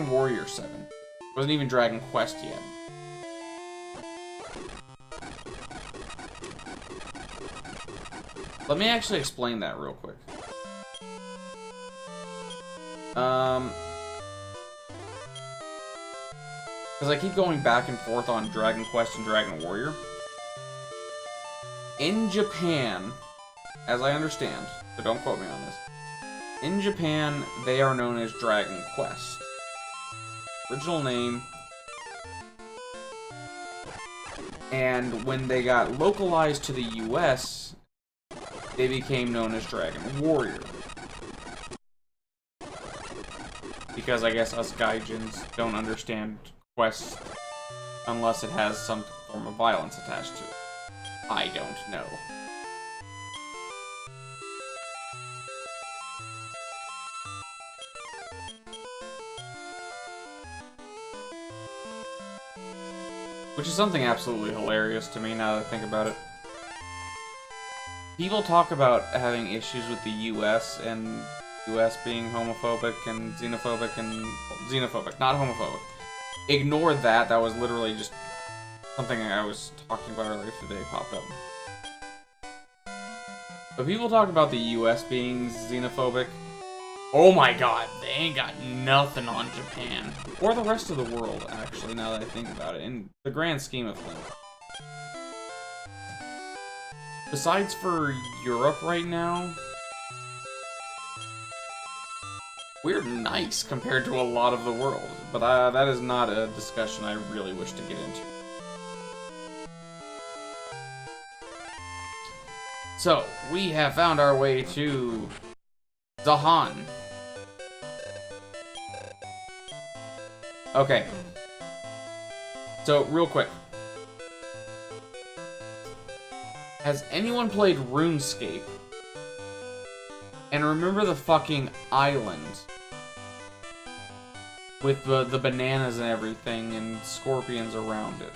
Warrior 7. It wasn't even Dragon Quest yet. Let me actually explain that real quick. Because I keep going back and forth on Dragon Quest and Dragon Warrior. In Japan, as I understand, so don't quote me on this. In Japan, they are known as Dragon Quest. Original name. And when they got localized to the US, they became known as Dragon Warrior. Because I guess us gaijins don't understand quests unless it has some form of violence attached to it. I don't know. Which is something absolutely hilarious to me now that I think about it. People talk about having issues with the US and US being homophobic and xenophobic and... well, xenophobic, not homophobic. Ignore that, that was literally just something I was talking about earlier today popped up. But people talk about the US being xenophobic. Oh my god, they ain't got nothing on Japan. Or the rest of the world, actually, now that I think about it, in the grand scheme of things. Besides for Europe right now, we're nice compared to a lot of the world. But that is not a discussion I really wish to get into. So, we have found our way to Zahan. Okay. So, real quick. Has anyone played RuneScape? And remember the fucking island? With the bananas and everything and scorpions around it.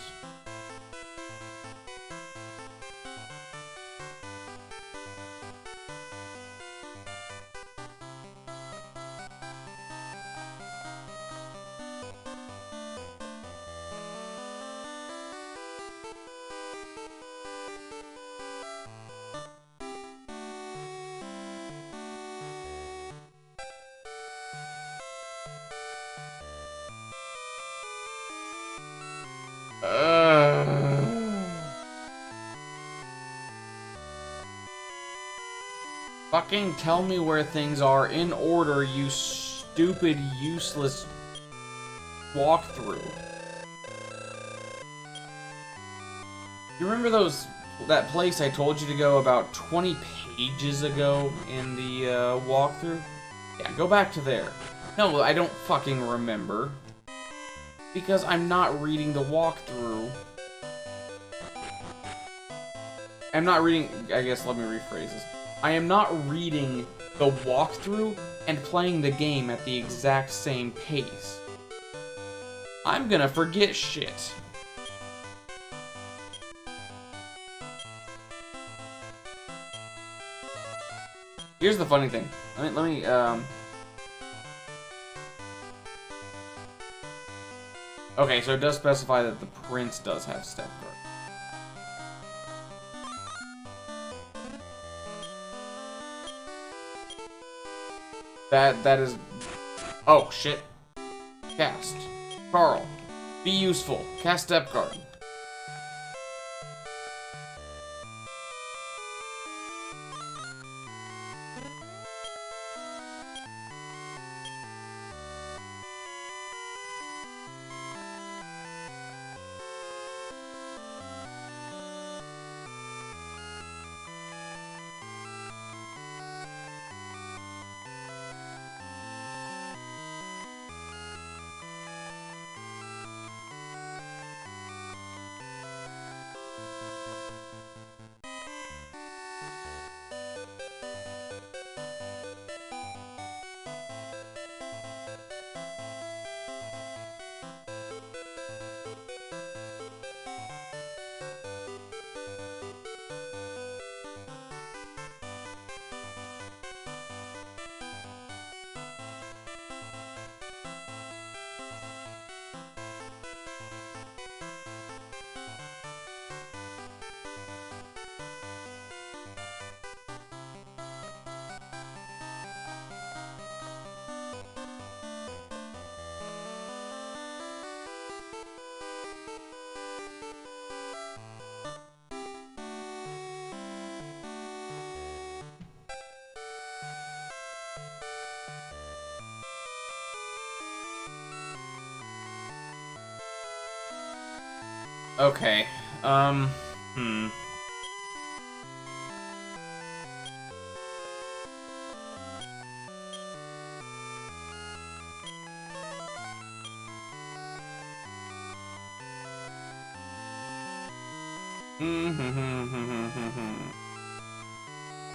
Fucking tell me where things are in order, you stupid, useless walkthrough. You remember that place I told you to go about 20 pages ago in the walkthrough? Yeah, go back to there. No, I don't fucking remember. Because I'm not reading the walkthrough. I'm not reading... I guess let me rephrase this. I am not reading the walkthrough and playing the game at the exact same pace. I'm gonna forget shit. Here's the funny thing. Let me okay, so it does specify that the prince does have step guard. That is... oh, shit. Cast. Karl. Be useful. Cast step guard. Okay,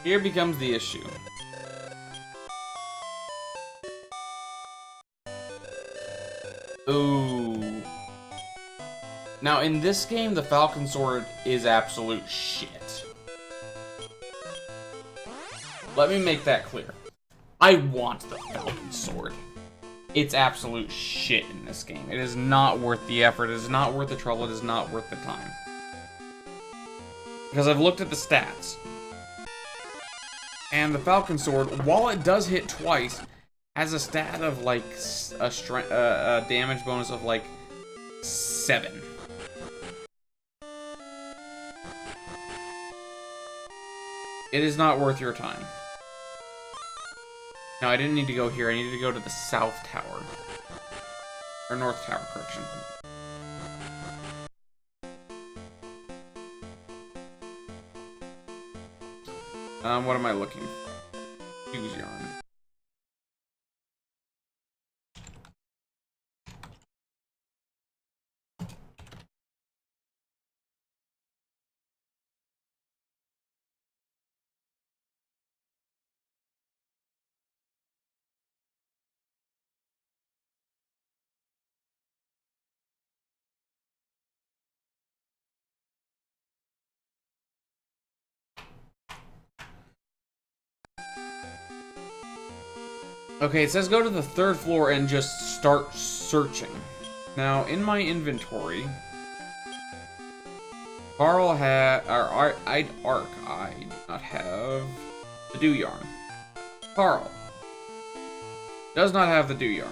Here becomes the issue. Ooh. Now, in this game, the Falcon Sword is absolute shit. Let me make that clear. I want the Falcon Sword. It's absolute shit in this game. It is not worth the effort. It is not worth the trouble. It is not worth the time. Because I've looked at the stats. And the Falcon Sword, while it does hit twice, has a stat of like a damage bonus of like 7. It is not worth your time. No, I didn't need to go here. I needed to go to the South Tower. Or North Tower, correction. What am I looking for? Use yarn. Okay, it says go to the 3rd floor and just start searching. Now, in my inventory, Karl had, or I do not have the dew yarn. Karl does not have the dew yarn.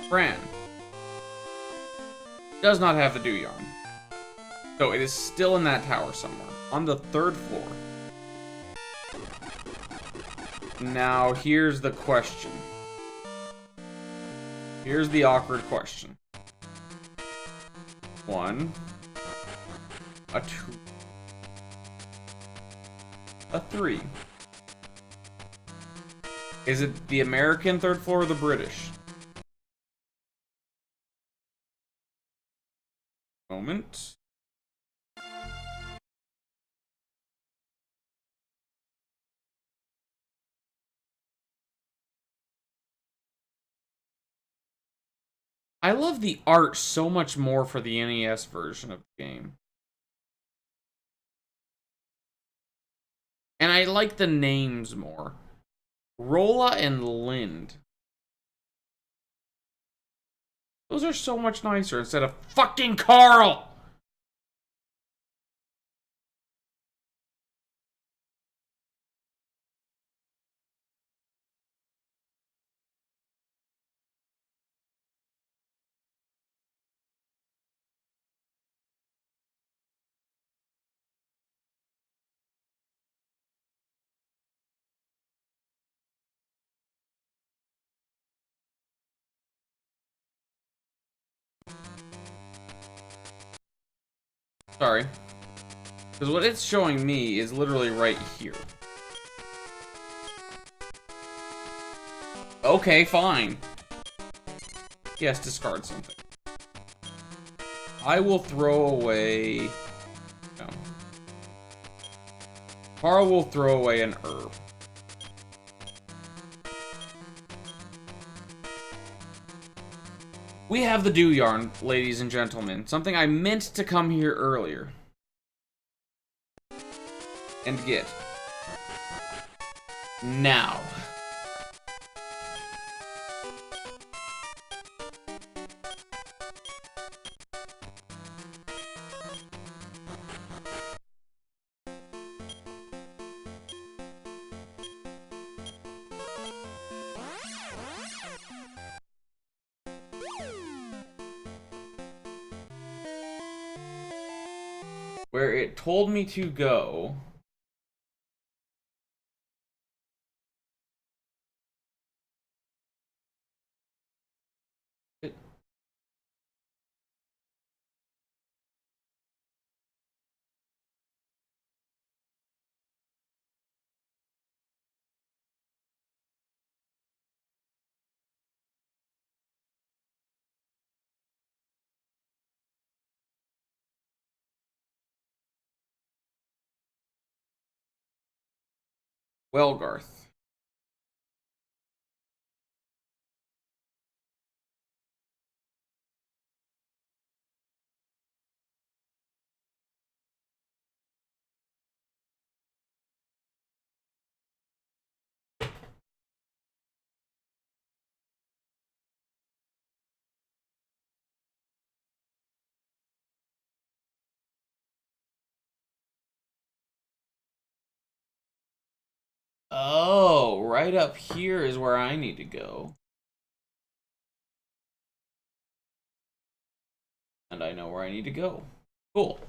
Fran does not have the dew yarn. So it is still in that tower somewhere, on the 3rd floor. Now, here's the question. Here's the awkward question. 1, a 2, a 3. Is it the American 3rd floor or the British? Moment. I love the art so much more for the NES version of the game. And I like the names more. Rolla and Lind. Those are so much nicer instead of fucking Karl! Sorry. Because what it's showing me is literally right here. Okay, fine. Yes, discard something. I will throw away... No. Karl will throw away an herb. We have the dew yarn, ladies and gentlemen. Something I meant to come here earlier. And get. Now. Where it told me to go. Well, Garth. Oh, right up here is where I need to go. And I know where I need to go. Cool.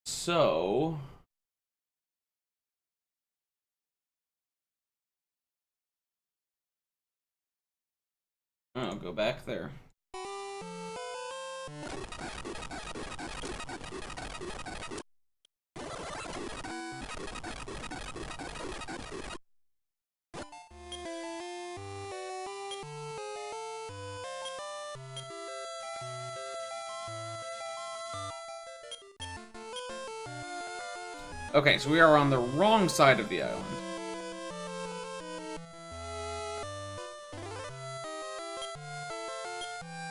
So... I'll go back there. Okay, so we are on the wrong side of the island.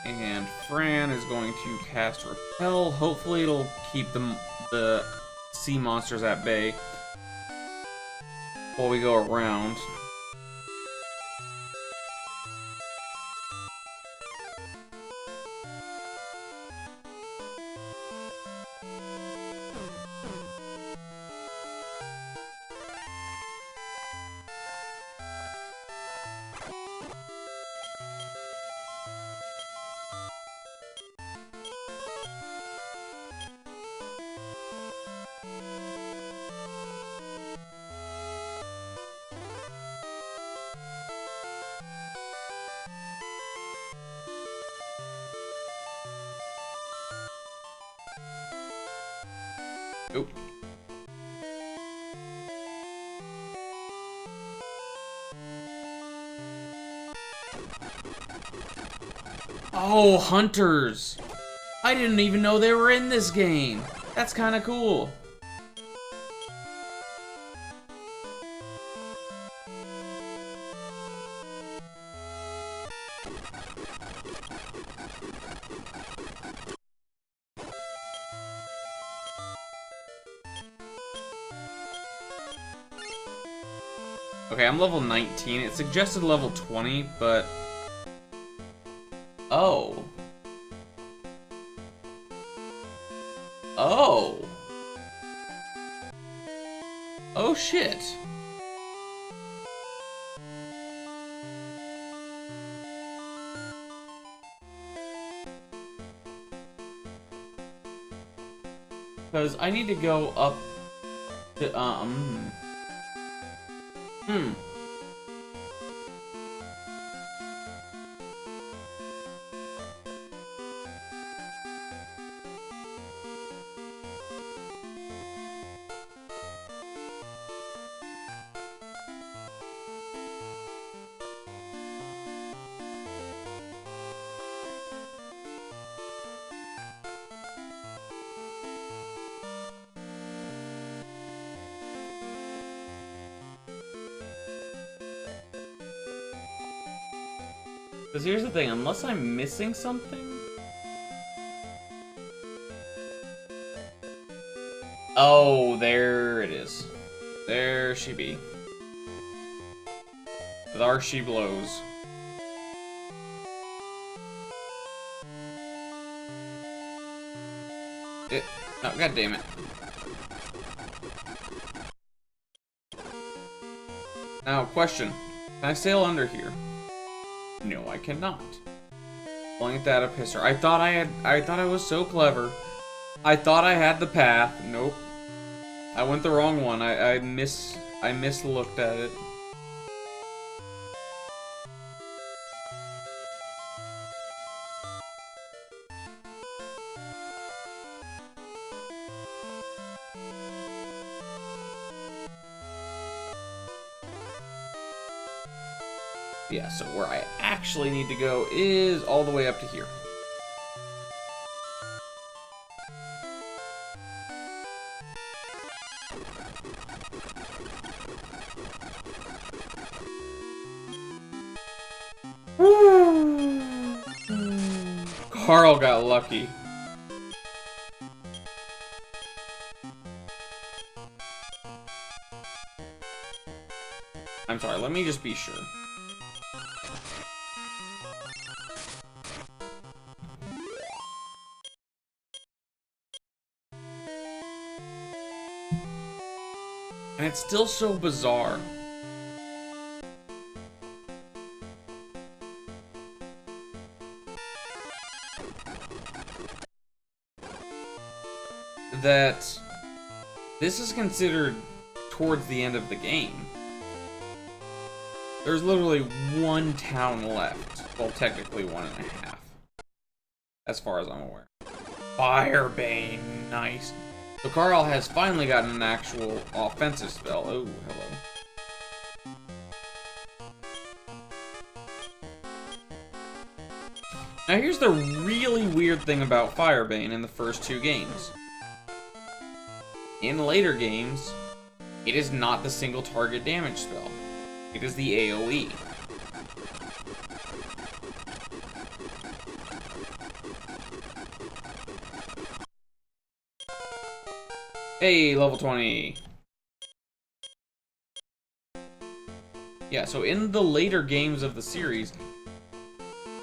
And Fran is going to cast Repel. Hopefully it'll keep the sea monsters at bay while we go around. Oop. Oh, hunters! I didn't even know they were in this game. That's kind of cool. Okay, I'm level 19. It suggested level 20, but... Oh. Oh. Oh, shit. Because I need to go up to, Because here's the thing, unless I'm missing something... Oh, there it is. There she be. There she blows. Oh, god damn it. Now, question. Can I sail under here? No, I cannot. Blank data pisser. I thought I was so clever. I thought I had the path. Nope. I went the wrong one. I mislooked at it. Yeah, so where I actually need to go is all the way up to here. Karl got lucky. I'm sorry, let me just be sure. And it's still so bizarre. That this is considered towards the end of the game. There's literally one town left. Well, technically 1.5. As far as I'm aware. Firebane, nice. So Karl has finally gotten an actual offensive spell. Oh, hello. Now here's the really weird thing about Firebane in the first 2 games. In later games, it is not the single target damage spell. It is the AoE. Hey, level 20. Yeah, so in the later games of the series,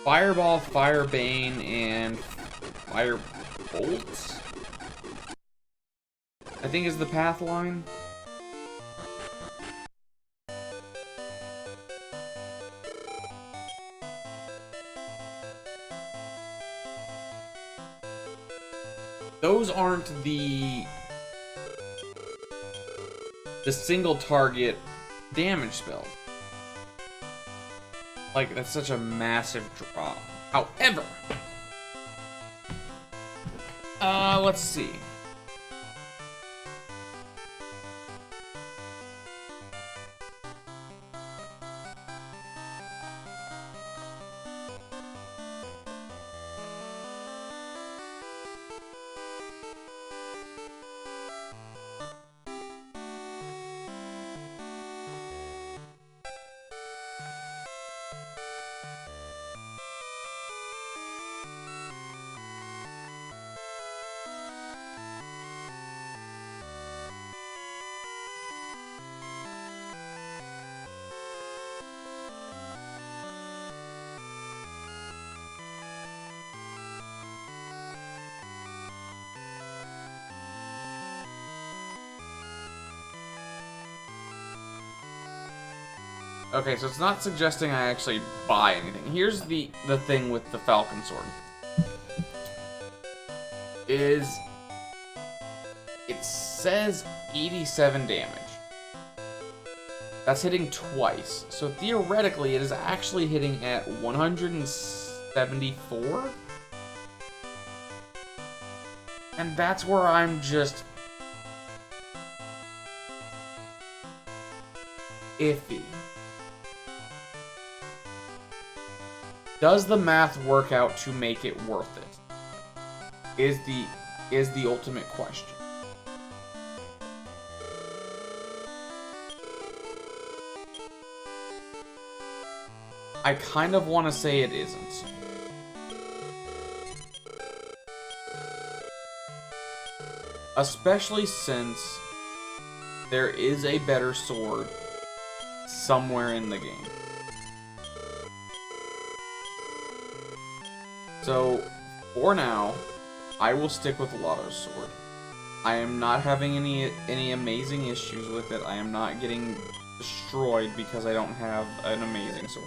Fireball, Firebane, and Firebolt, I think is the path line. Those aren't the single target damage spell. Like, that's such a massive drop. However, let's see. Okay, so it's not suggesting I actually buy anything. Here's the thing with the Falcon Sword. It says 87 damage. That's hitting twice. So theoretically, it is actually hitting at 174? And that's where I'm just iffy. Does the math work out to make it worth it? Is the ultimate question. I kind of want to say it isn't. Especially since there is a better sword somewhere in the game. So, for now, I will stick with Lotto's sword. I am not having any amazing issues with it. I am not getting destroyed because I don't have an amazing sword.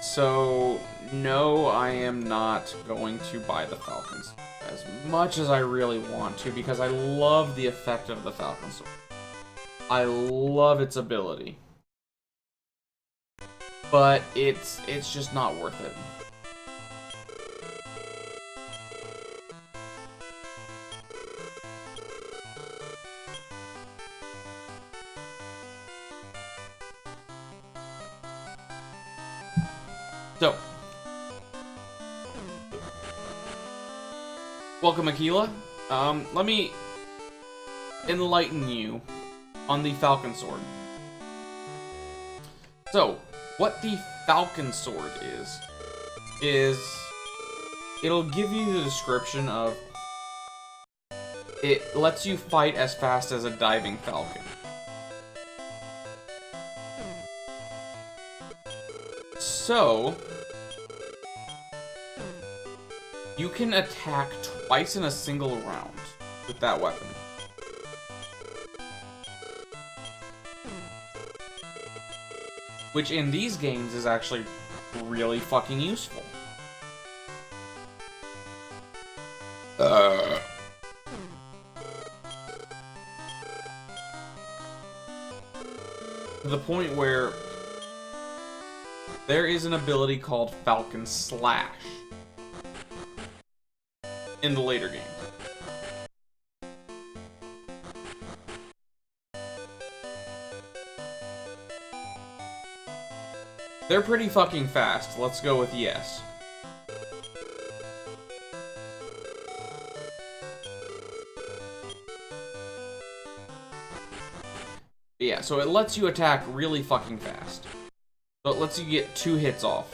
So, no, I am not going to buy the Falcons as much as I really want to, because I love the effect of the Falcon Sword. I love its ability. But it's just not worth it. So, welcome, Aquila. Let me enlighten you on the Falcon Sword. So, what the Falcon Sword is it'll give you the description of it lets you fight as fast as a diving falcon. So, you can attack twice in a single round with that weapon. Which in these games is actually really fucking useful. To the point where there is an ability called Falcon Slash in the later game. They're pretty fucking fast. Let's go with yes. Yeah, so it lets you attack really fucking fast. So it lets you get 2 hits off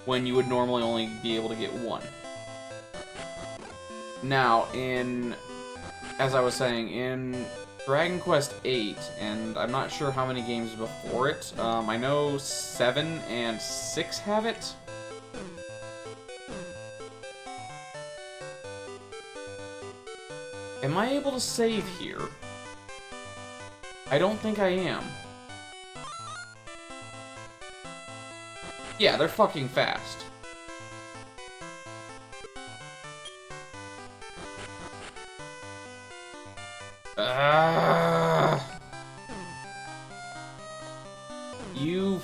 when you would normally only be able to get 1. Now, as I was saying, in Dragon Quest VIII, and I'm not sure how many games before it, I know 7 and 6 have it. Am I able to save here? I don't think I am. Yeah, they're fucking fast. You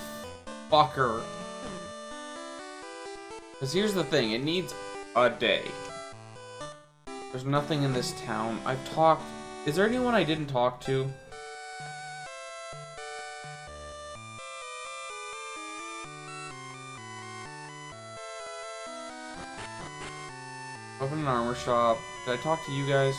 fucker. Because here's the thing, it needs a day. There's nothing in this town. I've talked... Is there anyone I didn't talk to? Open an armor shop. Did I talk to you guys?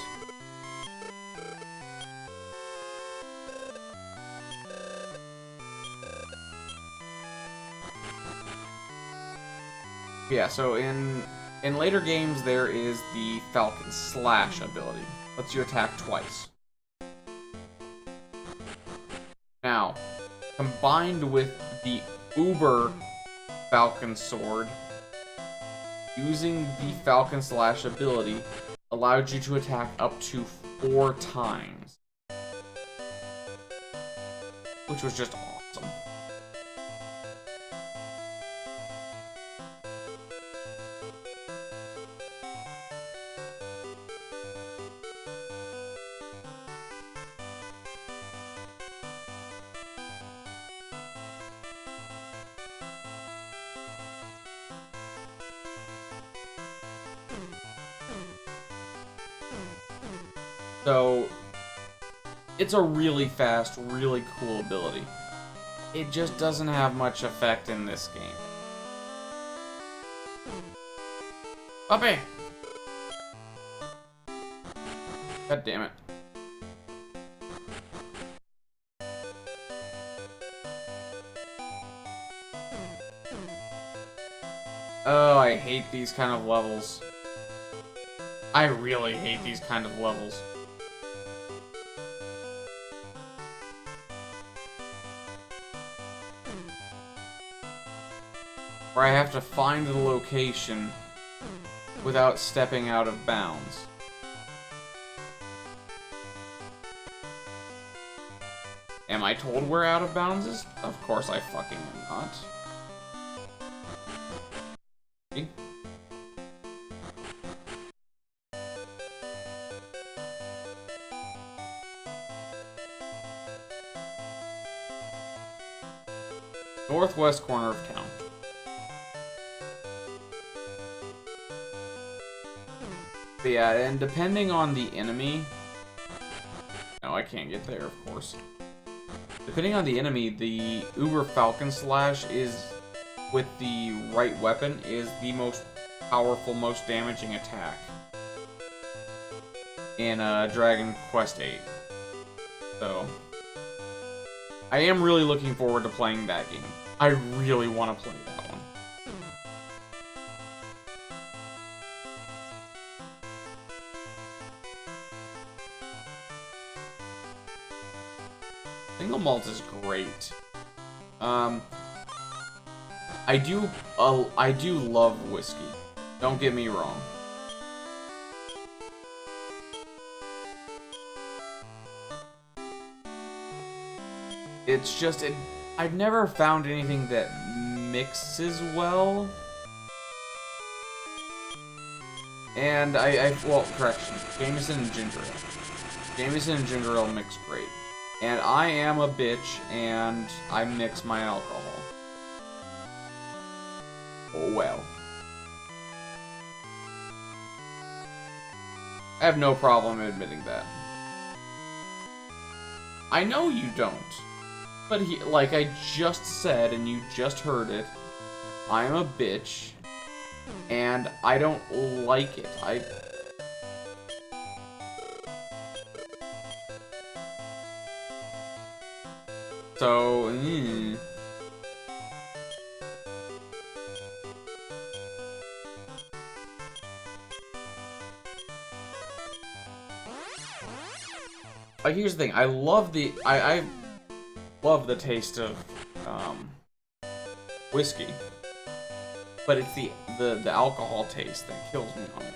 Yeah, so in later games there is the Falcon Slash ability. Lets you attack twice. Now, combined with the Uber Falcon Sword, using the Falcon Slash ability allowed you to attack up to 4 times. Which was just awesome. So, it's a really fast, really cool ability. It just doesn't have much effect in this game. Puppy! God damn it. Oh, I hate these kind of levels. I really hate these kind of levels. Where I have to find the location without stepping out of bounds. Am I told where out of bounds is? Of course I fucking am not. See? Northwest corner of town. But yeah, and depending on the enemy... No, I can't get there, of course. Depending on the enemy, the Uber Falcon Slash is with the right weapon is the most powerful, most damaging attack in Dragon Quest VIII. So, I am really looking forward to playing that game. I really want to play that one. Single malt is great. I do love whiskey. Don't get me wrong. It's just I've never found anything that mixes well. And well, correction. Jameson and ginger ale. Jameson and ginger ale mix great. And I am a bitch, and I mix my alcohol. Oh well. I have no problem admitting that. I know you don't. But like I just said, and you just heard it, I'm a bitch, and I don't like it. So, here's the thing. I love the I love the taste of whiskey, but it's the alcohol taste that kills me on it.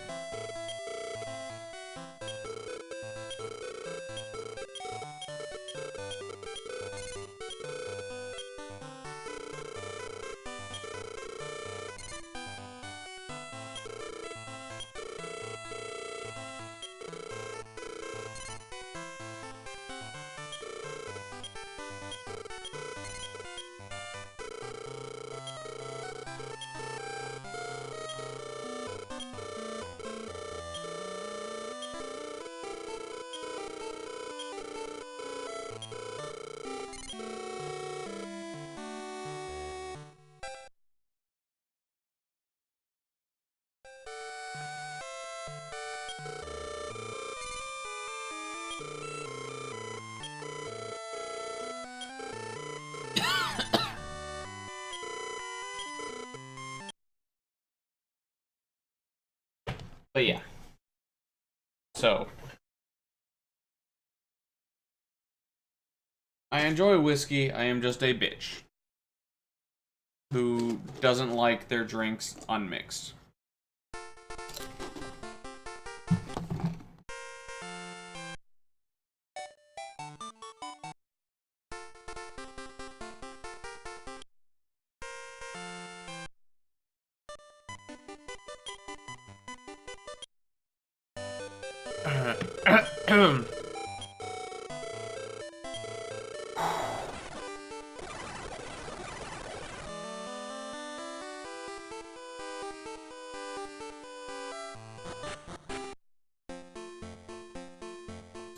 But yeah. So, I enjoy whiskey. I am just a bitch who doesn't like their drinks unmixed.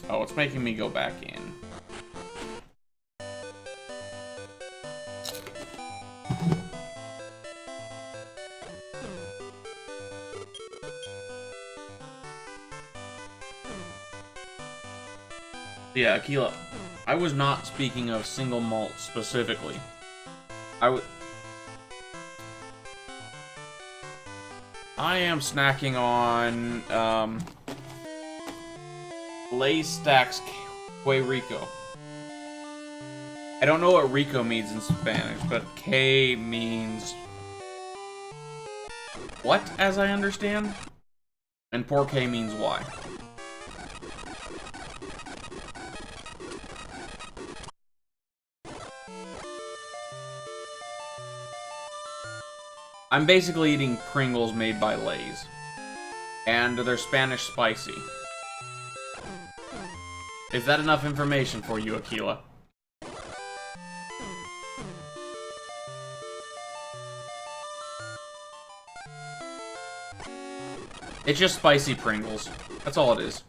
Oh, it's making me go back in. Yeah, Aquila, I was not speaking of single malt specifically. I am snacking on, Lay's Stacks Que Rico. I don't know what Rico means in Spanish, but Que means what, as I understand? And Porque means why. I'm basically eating Pringles made by Lay's. And they're Spanish spicy. Is that enough information for you, Aquila? It's just spicy Pringles. That's all it is.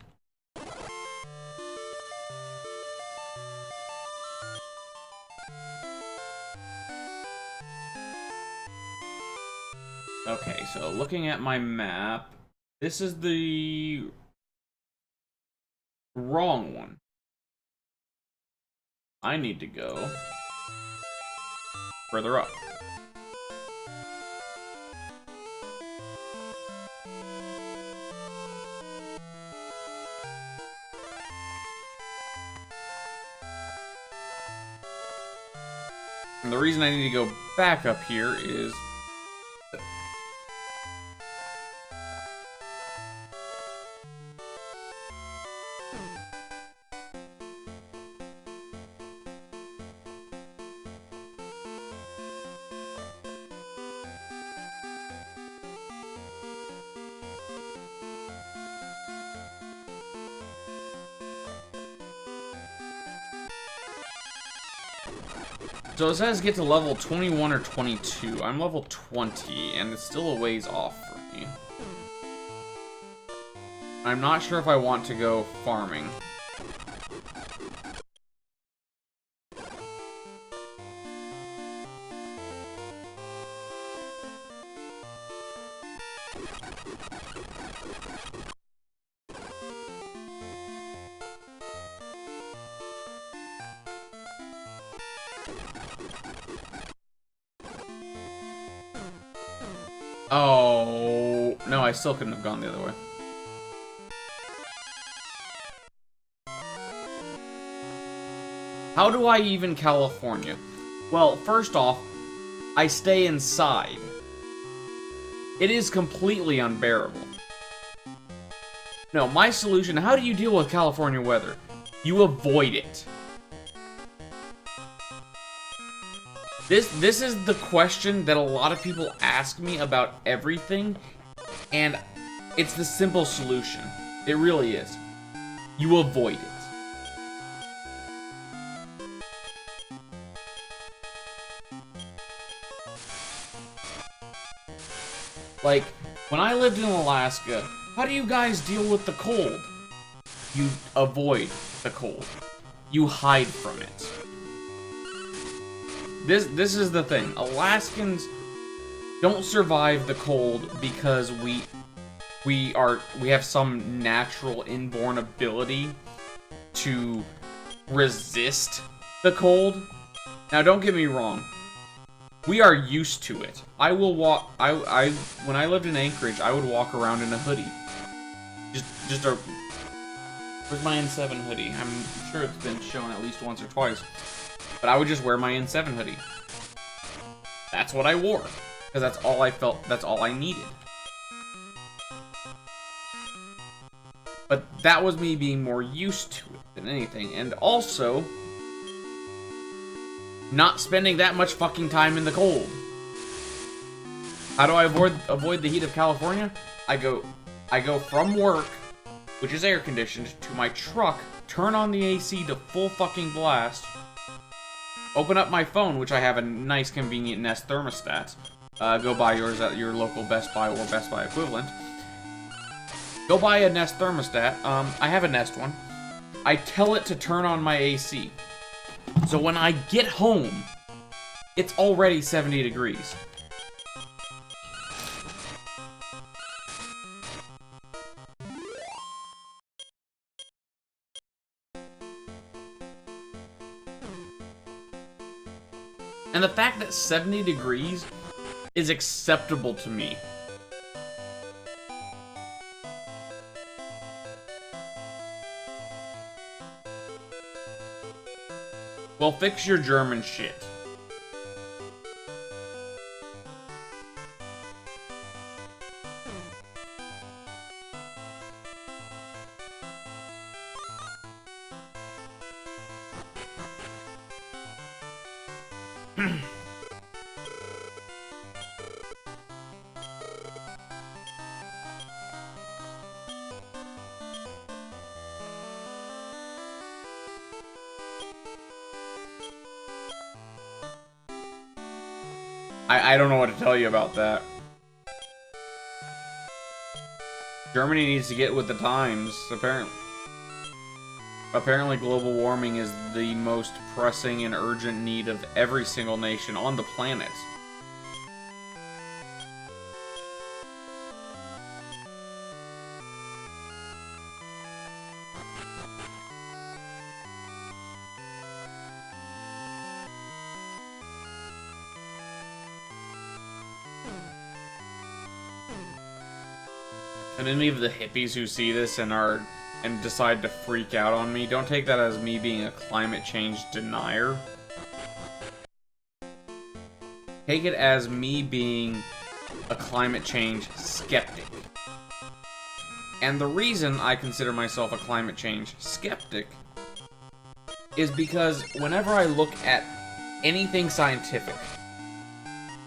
Okay, so looking at my map, this is the wrong one. I need to go further up. And the reason I need to go back up here is... So it says get to level 21 or 22. I'm level 20, and it's still a ways off for me. I'm not sure if I want to go farming. Oh, no, I still couldn't have gone the other way. How do I even California? Well, first off, I stay inside. It is completely unbearable. No, my solution, how do you deal with California weather? You avoid it. This is the question that a lot of people ask me about everything, and it's the simple solution. It really is. You avoid it. Like, when I lived in Alaska, how do you guys deal with the cold? You avoid the cold. You hide from it. This is the thing. Alaskans don't survive the cold because we have some natural inborn ability to resist the cold. Now, don't get me wrong. We are used to it. I will walk. When I lived in Anchorage, I would walk around in a hoodie. Just a. Where's my N7 hoodie? I'm sure it's been shown at least once or twice. But I would just wear my N7 hoodie. That's what I wore. Because that's all I felt, that's all I needed. But that was me being more used to it than anything. And also, not spending that much fucking time in the cold. How do I avoid the heat of California? I go from work, which is air conditioned, to my truck, turn on the AC to full fucking blast, open up my phone, which I have a nice convenient Nest thermostat. Go buy yours at your local Best Buy or Best Buy equivalent. Go buy a Nest thermostat. I have a Nest one. I tell it to turn on my AC. So when I get home, it's already 70 degrees. And the fact that 70 degrees is acceptable to me. Well, fix your German shit. I don't know what to tell you about that. Germany needs to get with the times, apparently. Apparently global warming is the most pressing and urgent need of every single nation on the planet. And any of the hippies who see this and decide to freak out on me, don't take that as me being a climate change denier. Take it as me being a climate change skeptic. And the reason I consider myself a climate change skeptic is because whenever I look at anything scientific,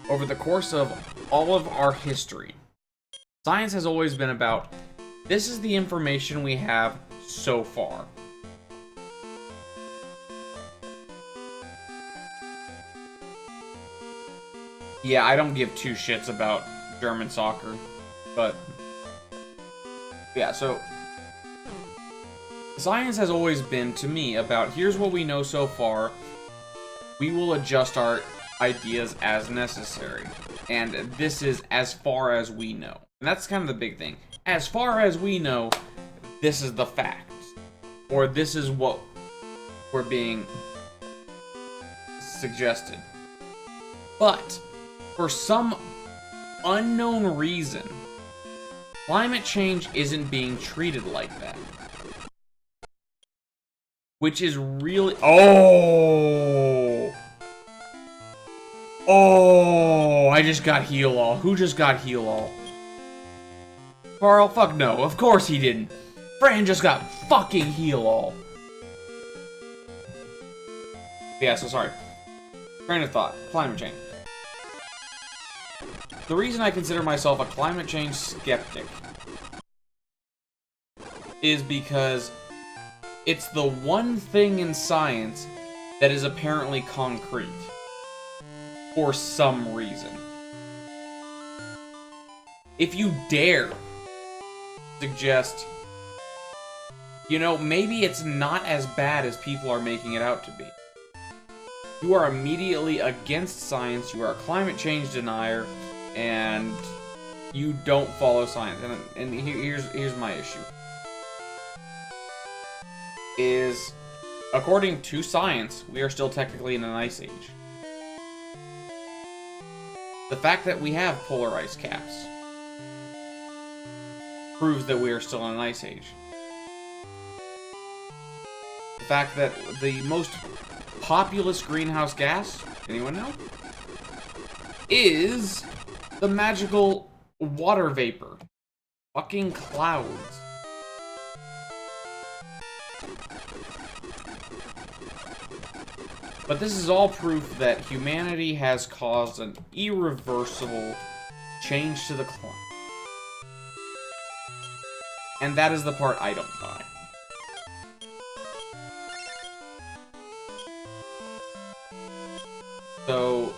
over the course of all of our history, science has always been about, this is the information we have so far. Yeah, I don't give two shits about German soccer, but yeah, so science has always been, to me, about here's what we know so far, we will adjust our ideas as necessary, and this is as far as we know. And that's kind of the big thing. As far as we know, this is the fact, or this is what we're being suggested. But for some unknown reason, climate change isn't being treated like that. Which is really... Oh! Oh! I just got heal all. Who just got heal all? Karl? Fuck no. Of course he didn't. Fran just got fucking heal all. Yeah, so sorry. Train of thought. Climate change. The reason I consider myself a climate change skeptic is because it's the one thing in science that is apparently concrete. For some reason. If you dare suggest, you know, maybe it's not as bad as people are making it out to be, you are immediately against science, you are a climate change denier, and you don't follow science. And here's my issue. Is, according to science, we are still technically in an ice age. The fact that we have polar ice caps proves that we are still in an ice age. The fact that the most populous greenhouse gas, anyone know? Is the magical water vapor. Fucking clouds. But this is all proof that humanity has caused an irreversible change to the climate. And that is the part I don't buy. So,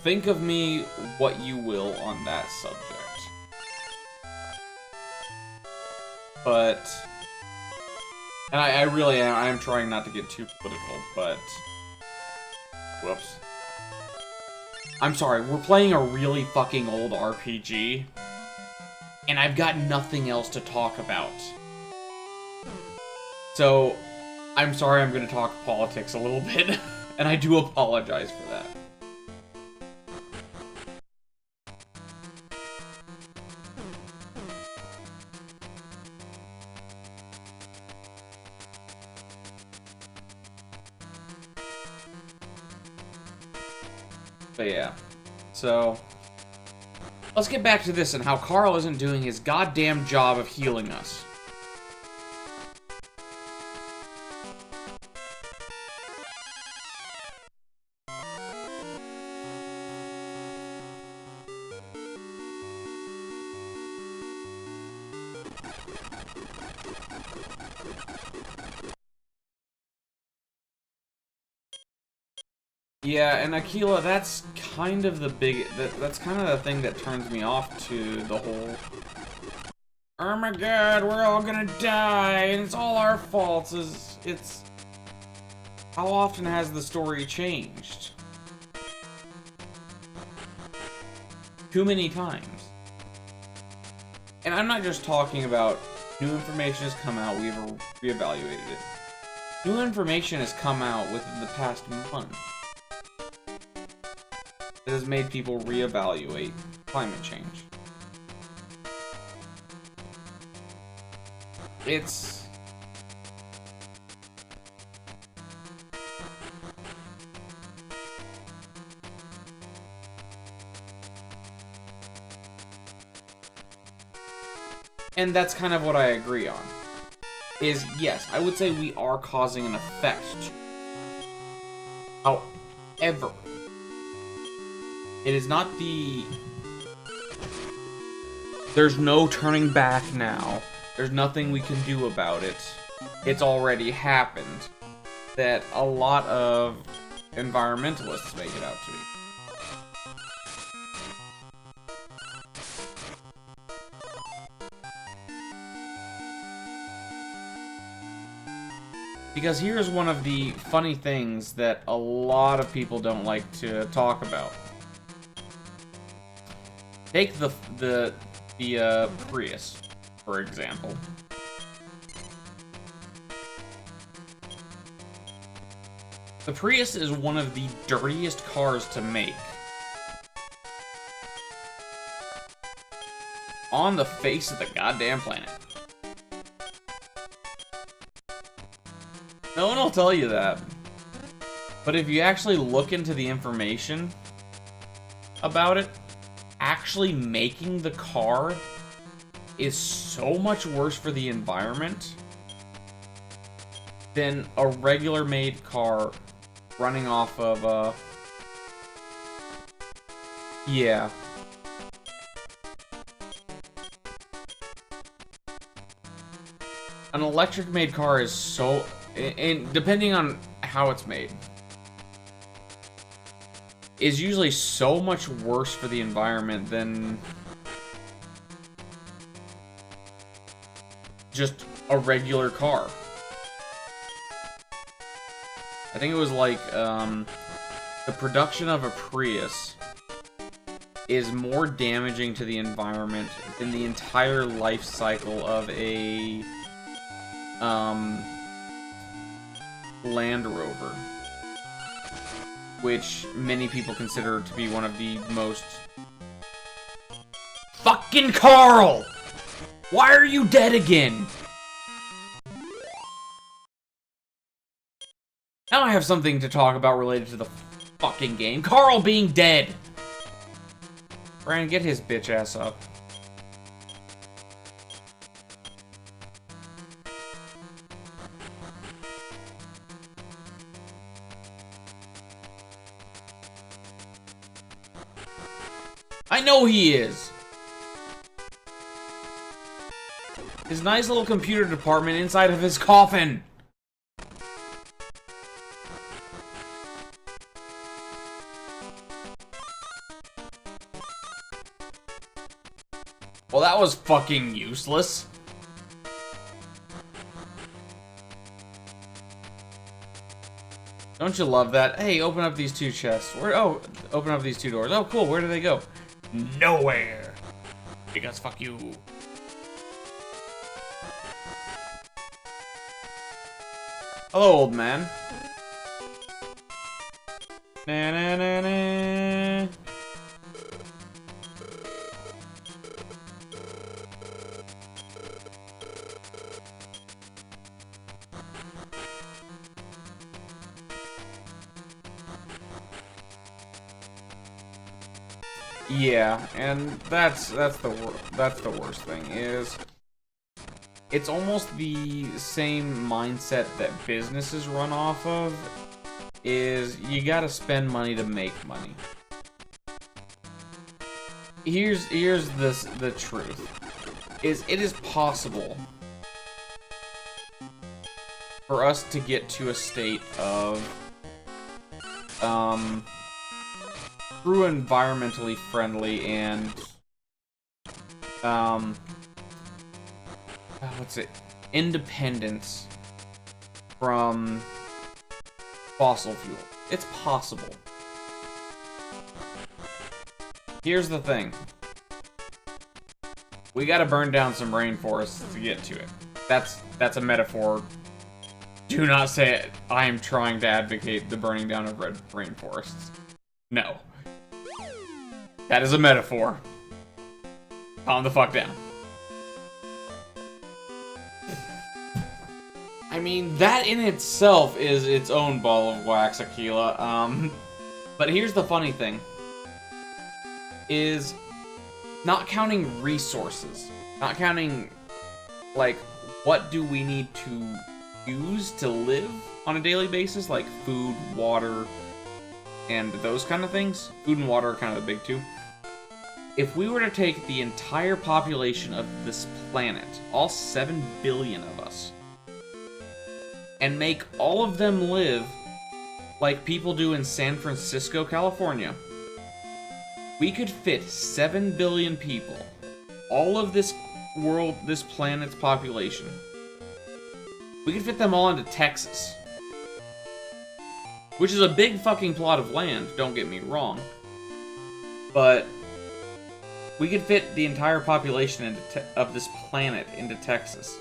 think of me what you will on that subject. But, and I really am, I'm trying not to get too political, but, whoops. I'm sorry, we're playing a really fucking old RPG, and I've got nothing else to talk about. So, I'm sorry I'm gonna talk politics a little bit, and I do apologize for that. But yeah, so let's get back to this and how Karl isn't doing his goddamn job of healing us. Yeah, and Aquila, that's kind of the that's kind of the thing that turns me off to the whole, oh my god, we're all gonna die, and it's all our faults, it's how often has the story changed? Too many times. And I'm not just talking about new information has come out, we've reevaluated it. New information has come out within the past month. It has made people reevaluate climate change. it's... And that's kind of what I agree on. Is, yes, I would say we are causing an effect. However, it is not the... There's no turning back now. There's nothing we can do about it. It's already happened. That a lot of environmentalists make it out to be. Because here's one of the funny things that a lot of people don't like to talk about. Take the Prius, for example. The Prius is one of the dirtiest cars to make. On the face of the goddamn planet. No one will tell you that. But if you actually look into the information about it, actually making the car is so much worse for the environment than a regular made car running off of, yeah. An electric made car is so... And depending on how it's made, is usually so much worse for the environment than just a regular car. I think it was like, the production of a Prius is more damaging to the environment than the entire life cycle of a, Land Rover, which many people consider to be one of the most... Fucking Karl! Why are you dead again? Now I have something to talk about related to the fucking game. Karl being dead! Brian, get his bitch ass up. I know he is! His nice little computer department inside of his coffin! Well, that was fucking useless. Don't you love that? Hey, open up these two chests. Where? Oh, open up these two doors. Oh, cool. Where do they go? Nowhere. Because fuck you. Hello, old man. Na na na na. Yeah, and that's the worst thing is it's almost the same mindset that businesses run off of is you gotta spend money to make money. Here's the truth is it is possible for us to get to a state of through environmentally friendly and what's it, independence from fossil fuel. It's possible. Here's the thing. We gotta burn down some rainforests to get to it. That's a metaphor. Do not say it. I am trying to advocate the burning down of red rainforests. No. That is a metaphor. Calm the fuck down. mean, that in itself is its own ball of wax, Aquila. But here's the funny thing. Is not counting resources. Not counting, like, what do we need to use to live on a daily basis? Like food, water, and those kind of things. Food and water are kind of the big two. If we were to take the entire population of this planet, all 7 billion of us, and make all of them live like people do in San Francisco, California, we could fit 7 billion people, all of this world, this planet's population. We could fit them all into Texas. Which is a big fucking plot of land, don't get me wrong. But we could fit the entire population of this planet into Texas.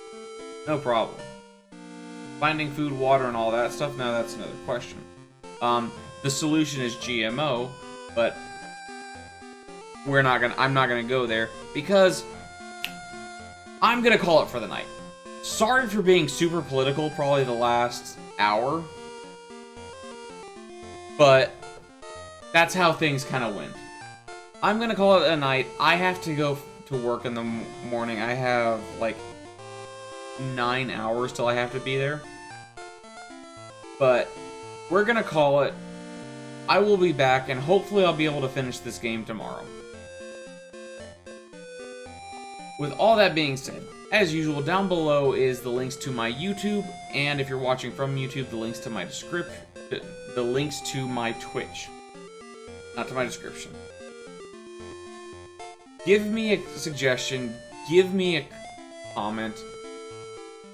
No problem. Finding food, water, and all that stuff, now that's another question. The solution is GMO, but I'm not gonna go there because I'm gonna call it for the night. Sorry for being super political probably the last hour, but that's how things kind of went. I'm gonna call it a night. I have to go to work in the morning. I have like 9 hours till I have to be there. But we're gonna call it. I will be back, and hopefully I'll be able to finish this game tomorrow. With all that being said, as usual, down below is the links to my YouTube, and if you're watching from YouTube, the links to my the links to my Twitch. Not to my description. Give me a suggestion, give me a comment,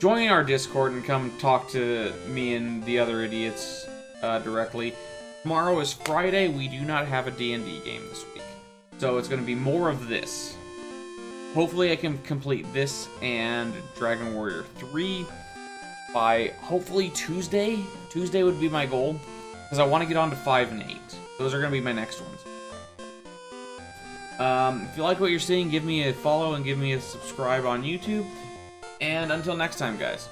join our Discord and come talk to me and the other idiots directly. Tomorrow is Friday, we do not have a D&D game this week, so it's going to be more of this. Hopefully I can complete this and Dragon Warrior 3 by hopefully Tuesday. Tuesday would be my goal, because I want to get on to 5 and 8. Those are going to be my next ones. If you like what you're seeing, give me a follow and give me a subscribe on YouTube. And until next time, guys.